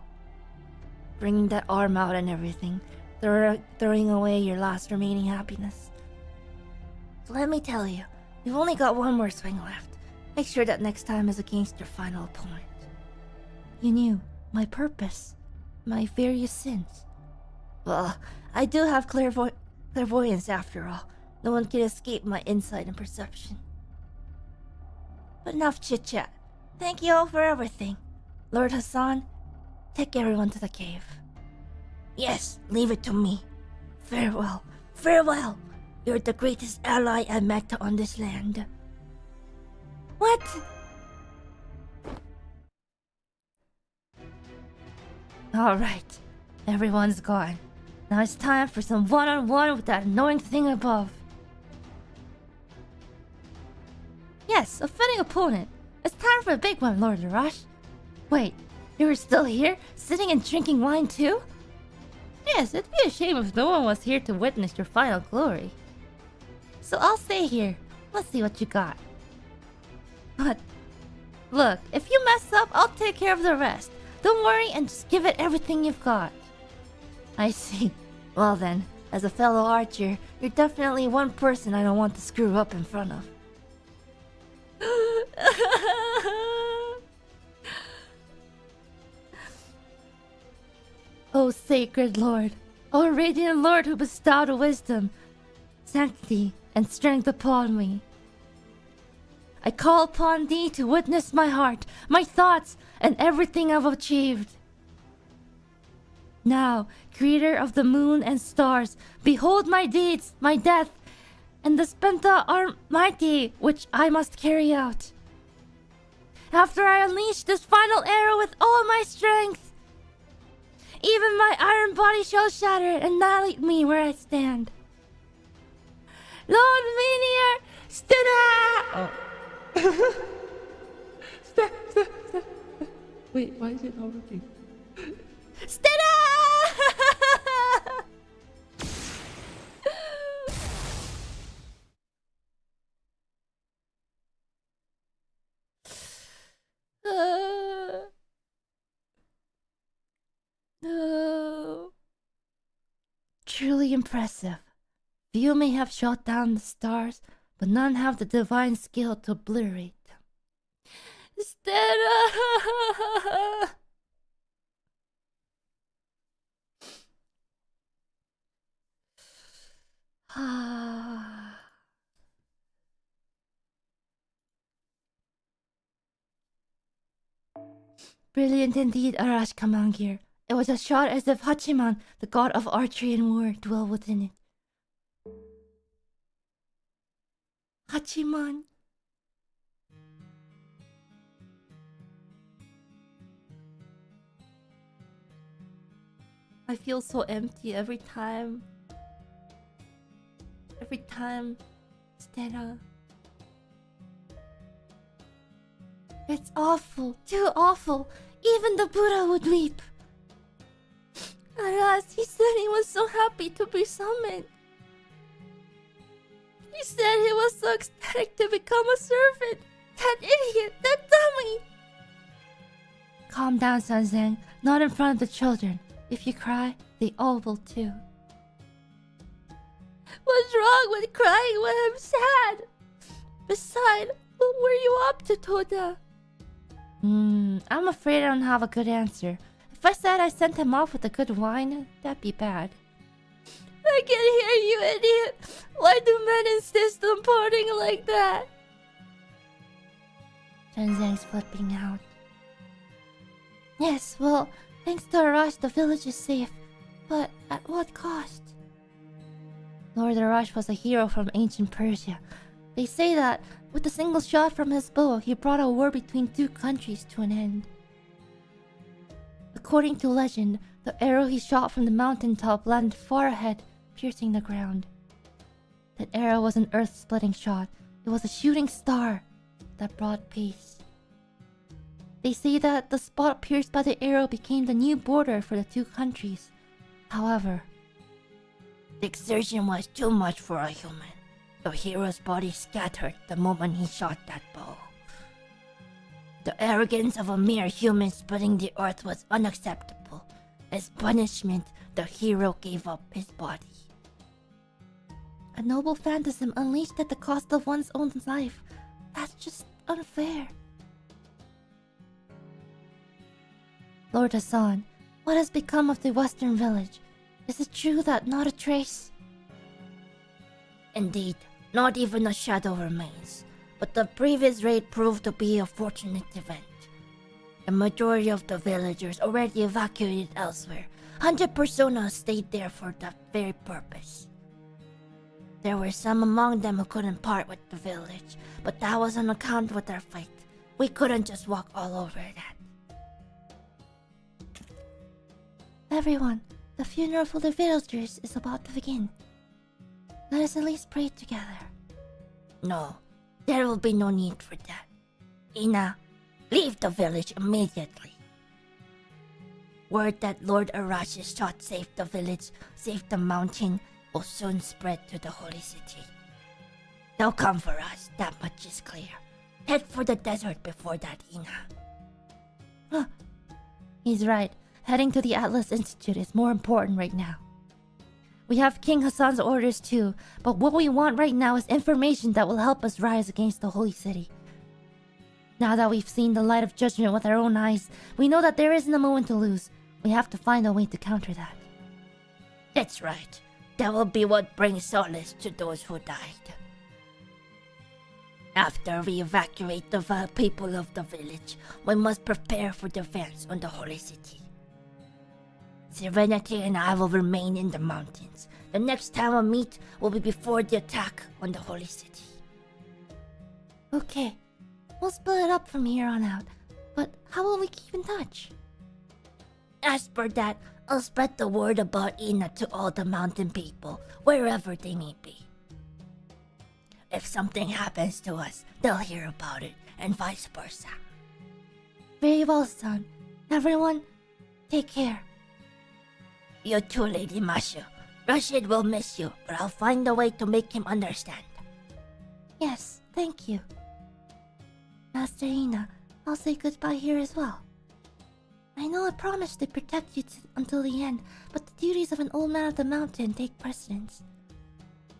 Bringing that arm out and everything, throwing away your last remaining happiness. So let me tell you, you've only got one more swing left. Make sure that next time is against your final opponent. You knew my purpose, my various sins. Well, I do have clairvoyance after all. No one can escape my insight and perception. But enough chit-chat. Thank you all for everything. Lord Hassan, take everyone to the cave. Yes, leave it to me. Farewell, farewell. You're the greatest ally I met on this land. What? Alright, everyone's gone. Now it's time for some one-on-one with that annoying thing above. Yes, a fitting opponent. It's time for a big one, Lord Arash. Wait, you were still here, sitting and drinking wine too? Yes, it'd be a shame if no one was here to witness your final glory. So I'll stay here. Let's see what you got. But, look, if you mess up, I'll take care of the rest. Don't worry and just give it everything you've got. I see. Well then, as a fellow archer, you're definitely one person I don't want to screw up in front of. O sacred Lord, O radiant Lord who bestowed wisdom, sanctity, and strength upon me. I call upon thee to witness my heart, my thoughts, and everything I've achieved. Now, creator of the moon and stars, behold my deeds, my death, and the Spenta are mighty, which I must carry out. After I unleash this final arrow with all my strength, even my iron body shall shatter and annihilate me where I stand. Lord Menier, Stena! Oh. Step. Wait, why is it not working? Stena! No. Truly impressive. Few may have shot down the stars, but none have the divine skill to obliterate them. Stella! Brilliant indeed, Arash Kamangir. It was a shot as if Hachiman, the god of archery and war, dwelled within it. Hachiman. I feel so empty every time. Stella. It's awful, too awful. Even the Buddha would weep. At last, he said he was so happy to be summoned. He said he was so ecstatic to become a servant. That idiot, that dummy! Calm down, Sanzang. Not in front of the children. If you cry, they all will too. What's wrong with crying when I'm sad? Besides, what were you up to, Toda? I'm afraid I don't have a good answer. If I said I sent him off with a good wine, that'd be bad. I can hear you, idiot. Why do men insist on parting like that? Zhang's flipping out. Yes, well, thanks to Arash, the village is safe. But at what cost? Lord Arash was a hero from ancient Persia. They say that, with a single shot from his bow, he brought a war between two countries to an end. According to legend, the arrow he shot from the mountaintop landed far ahead, piercing the ground. That arrow was an earth-splitting shot. It was a shooting star that brought peace. They say that the spot pierced by the arrow became the new border for the two countries. However, the exertion was too much for a human. The hero's body scattered the moment he shot that bow. The arrogance of a mere human splitting the earth was unacceptable. As punishment, the hero gave up his body. A noble phantasm unleashed at the cost of one's own life. That's just unfair. Lord Hassan, what has become of the western village? Is it true that not a trace? Indeed, not even a shadow remains. But the previous raid proved to be a fortunate event. The majority of the villagers already evacuated elsewhere. 100 personas stayed there for that very purpose. There were some among them who couldn't part with the village, but that was on account of their fate. We couldn't just walk all over that. Everyone, the funeral for the villagers is about to begin. Let us at least pray together. No. There will be no need for that. Ina, leave the village immediately. Word that Lord Arash's shot saved the village, saved the mountain, will soon spread to the holy city. They'll come for us, that much is clear. Head for the desert before that, Ina. He's right. Heading to the Atlas Institute is more important right now. We have King Hassan's orders too, but what we want right now is information that will help us rise against the holy city. Now that we've seen the light of judgment with our own eyes, we know that there isn't a moment to lose. We have to find a way to counter that. That's right. That will be what brings solace to those who died. After we evacuate the people of the village, we must prepare for defense on the holy city. Serenity and I will remain in the mountains. The next time we meet will be before the attack on the holy city. Okay, we'll split it up from here on out. But how will we keep in touch? As per that, I'll spread the word about Ina to all the mountain people, wherever they may be. If something happens to us, they'll hear about it, and vice versa. Very well, son. Everyone, take care. You too, Lady Mashu. Rashid will miss you, but I'll find a way to make him understand. Yes, thank you. Master Ina, I'll say goodbye here as well. I know I promised to protect you until the end, but the duties of an old man of the mountain take precedence.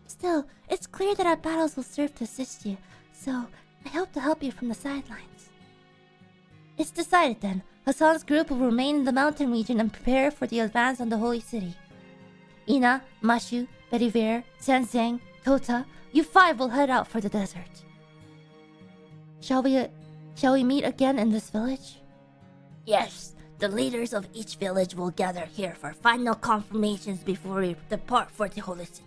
Still, it's clear that our battles will serve to assist you, so I hope to help you from the sidelines. It's decided then. Hassan's group will remain in the mountain region and prepare for the advance on the holy city. Ina, Mashu, Beriver, Sanzang, Tota, you five will head out for the desert. Shall we meet again in this village? Yes, the leaders of each village will gather here for final confirmations before we depart for the holy city.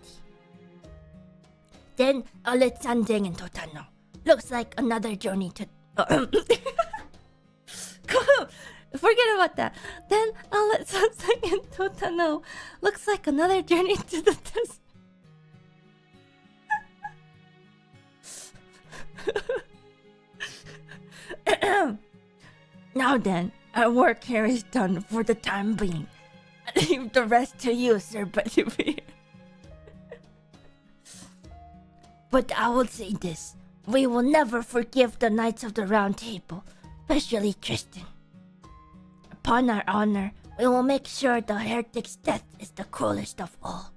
Then I'll let Sanzang and Tota know. Looks like another journey to... Forget about that. Then I'll let Sanzang and Tota know. Looks like another journey to the desert. Now then, our work here is done for the time being. I leave the rest to you, Sir Bedivere. But I will say this. We will never forgive the Knights of the Round Table, especially Tristan. Upon our honor, we will make sure the heretic's death is the cruelest of all.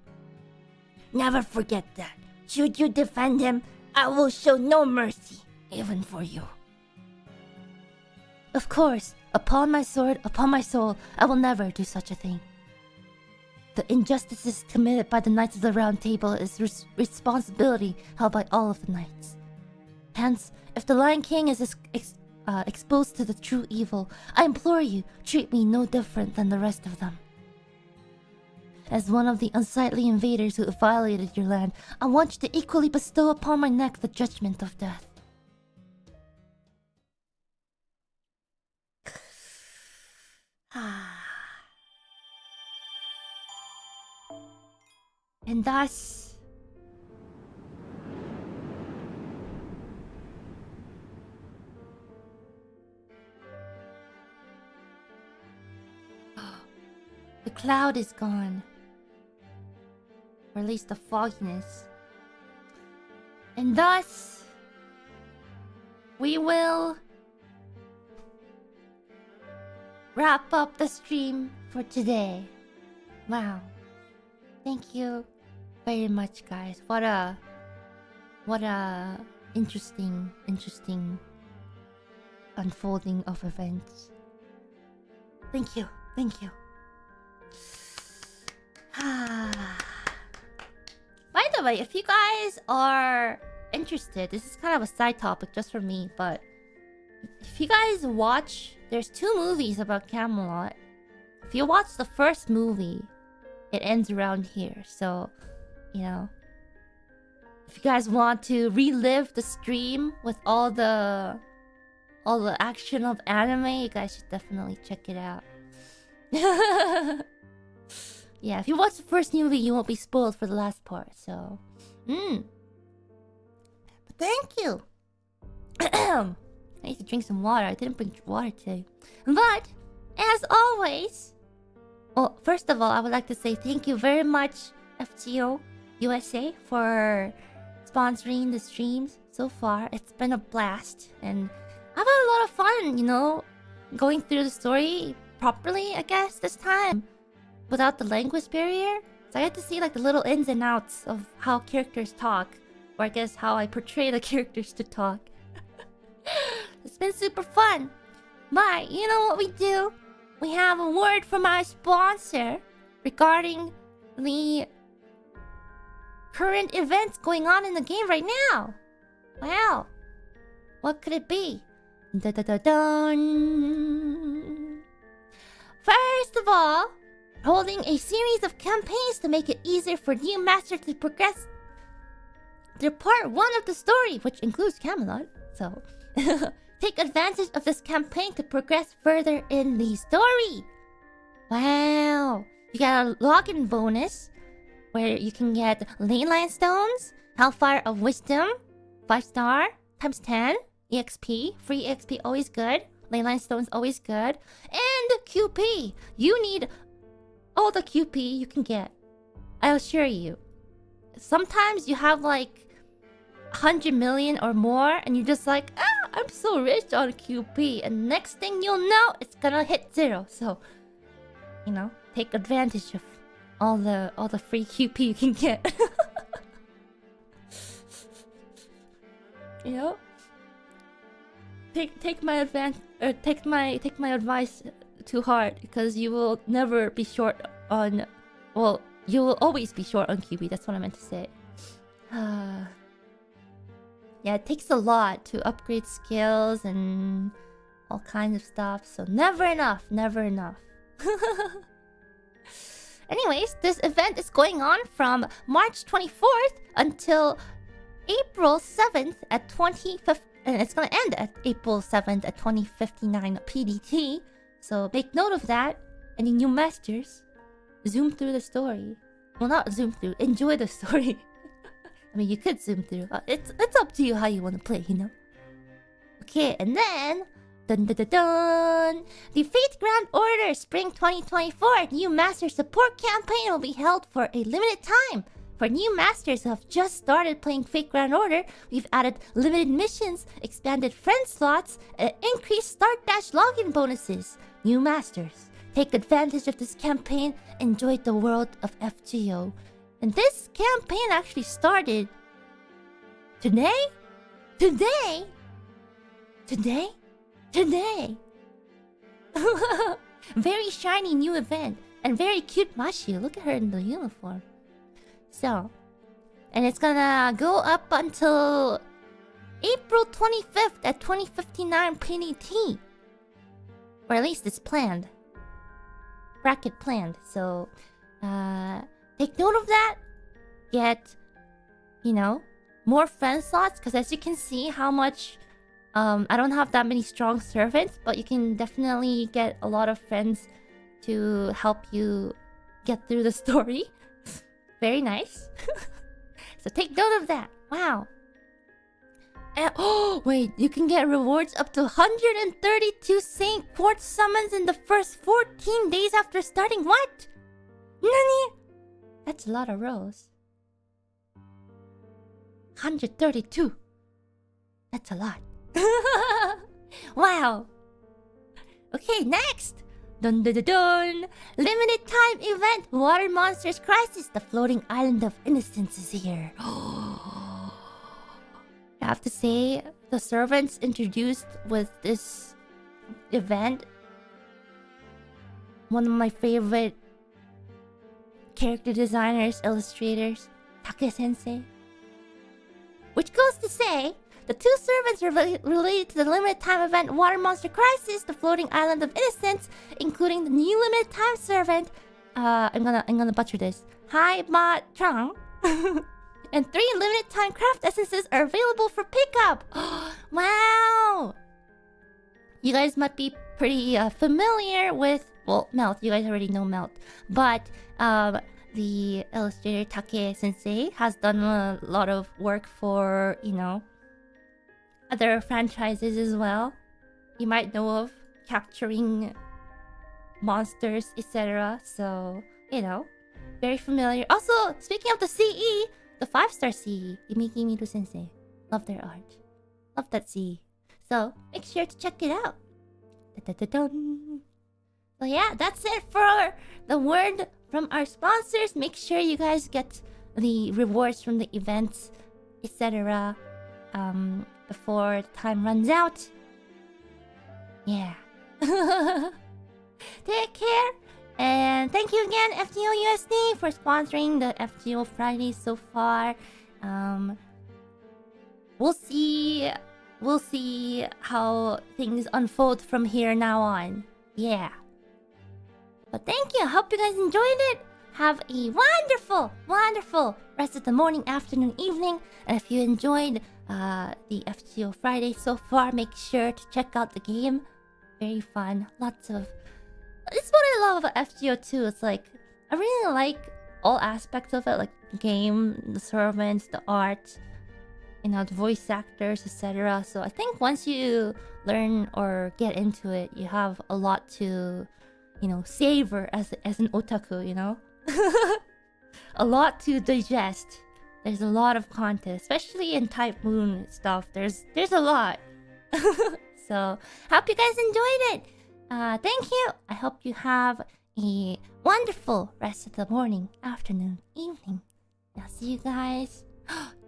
Never forget that. Should you defend him, I will show no mercy, even for you. Of course, upon my sword, upon my soul, I will never do such a thing. The injustices committed by the Knights of the Round Table is responsibility held by all of the knights. Hence, if the Lion King is exposed to the true evil, I implore you, treat me no different than the rest of them. As one of the unsightly invaders who violated your land, I want you to equally bestow upon my neck the judgment of death. And thus, the cloud is gone, or at least the fogginess. And thus, we will wrap up the stream for today. Wow. Thank you very much, guys. What a interesting unfolding of events. Thank you. By the way, if you guys are interested, this is kind of a side topic just for me, but if you guys watch, there's 2 movies about Camelot. If you watch the first movie, it ends around here. So, you know, if you guys want to relive the stream with all the action of anime, you guys should definitely check it out. Yeah, if you watch the first movie, you won't be spoiled for the last part. So, but thank you. I need to drink some water. I didn't bring water today. But as always, well, first of all, I would like to say thank you very much, FGO USA, for sponsoring the streams so far. It's been a blast, and I've had a lot of fun, you know, going through the story properly, I guess, this time, without the language barrier. So I get to see, like, the little ins and outs of how characters talk, or I guess how I portray the characters to talk. It's been super fun. But, you know what we do? We have a word from our sponsor regarding the current events going on in the game right now. Wow. What could it be? Dun-dun-dun-dun. First of all, holding a series of campaigns to make it easier for new masters to progress through part 1 of the story, which includes Camelot. So, take advantage of this campaign to progress further in the story. Wow. You got a login bonus where you can get Leyline Stones, Hellfire of Wisdom, 5-star, times 10, EXP, free EXP, always good. Leyline Stones, always good. And QP. You need all the QP you can get. I assure you. Sometimes you have like 100 million or more, and you're just like, I'm so rich on QP, and next thing you'll know, it's gonna hit 0. So, you know, take advantage of all the free QP you can get. You know, take my advice to heart, because you will never be short on. Well, you will always be short on QP. That's what I meant to say. Yeah, it takes a lot to upgrade skills and all kinds of stuff. So never enough. Anyways, this event is going on from March 24th until April 7th at 2050, and it's gonna end at April 7th at 2059 PDT. So make note of that. Any new masters, zoom through the story. Well, not zoom through, enjoy the story. I mean, you could zoom through. It's up to you how you want to play, you know? Okay, and then Dun dun dun dun! The Fate Grand Order Spring 2024 New Master Support Campaign will be held for a limited time. For new masters who have just started playing Fate Grand Order, we've added limited missions, expanded friend slots, and increased Start Dash login bonuses. New masters, take advantage of this campaign, enjoy the world of FGO. And this campaign actually started today? Today? Today? Today! Very shiny new event and very cute Mashi. Look at her in the uniform. So, and it's gonna go up until April 25th at 2059 PDT. Or at least it's planned. Bracket planned. So, take note of that. Get, more friend slots. Because as you can see how much... I don't have that many strong servants, but you can definitely get a lot of friends to help you get through the story. Very nice. So take note of that. Wow. And, oh, wait. You can get rewards up to 132 Saint Quartz summons in the first 14 days after starting. What? Nani? That's a lot of rows. 132. That's a lot. Wow. Okay, next. Dun dun dun dun. Limited time event. Water Monsters Crisis. The floating island of innocence is here. I have to say, the servants introduced with this event, one of my favorite character designers, illustrators, Take-sensei. Which goes to say, the two servants related to the limited time event Water Monster Crisis, the floating island of innocence, including the new limited time servant. I'm gonna butcher this. Hai Ma Trang. And 3 limited time craft essences are available for pickup. Wow! You guys might be pretty familiar with, well, Melt. You guys already know Melt, but the illustrator Take-sensei has done a lot of work for, other franchises as well. You might know of capturing monsters, etc. So, very familiar. Also, speaking of the CE, the 5-star CE, Imiki Miru Sensei. Love their art. Love that CE. So, make sure to check it out. Da-da-da-dun. So yeah, that's it for the word from our sponsors. Make sure you guys get the rewards from the events, etc. Before the time runs out. Yeah. Take care. And thank you again, FGO USD, for sponsoring the FGO Fridays so far. We'll see how things unfold from here now on. Yeah. But thank you. I hope you guys enjoyed it. Have a wonderful, wonderful rest of the morning, afternoon, evening. And if you enjoyed the FGO Friday so far, make sure to check out the game. Very fun. Lots of... It's what I love about FGO too. It's like, I really like all aspects of it. Like the game, the servants, the art, the voice actors, etc. So I think once you learn or get into it, you have a lot to, savor as an otaku, A lot to digest. There's a lot of content, especially in Type Moon stuff. There's a lot. So, hope you guys enjoyed it. Thank you. I hope you have a wonderful rest of the morning, afternoon, evening. I'll see you guys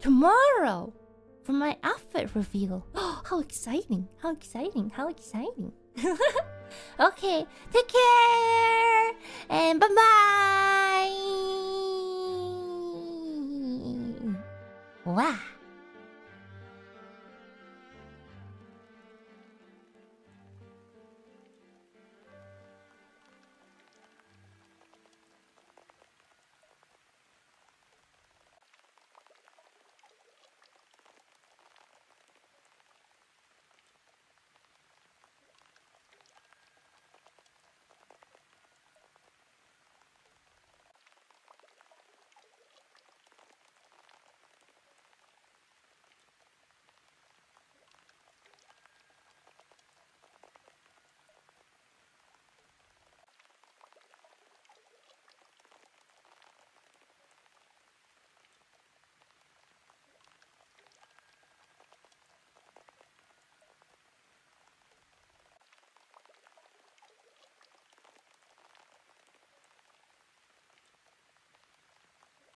tomorrow for my outfit reveal. How exciting! How exciting! How exciting! Okay, take care and bye-bye. Wow.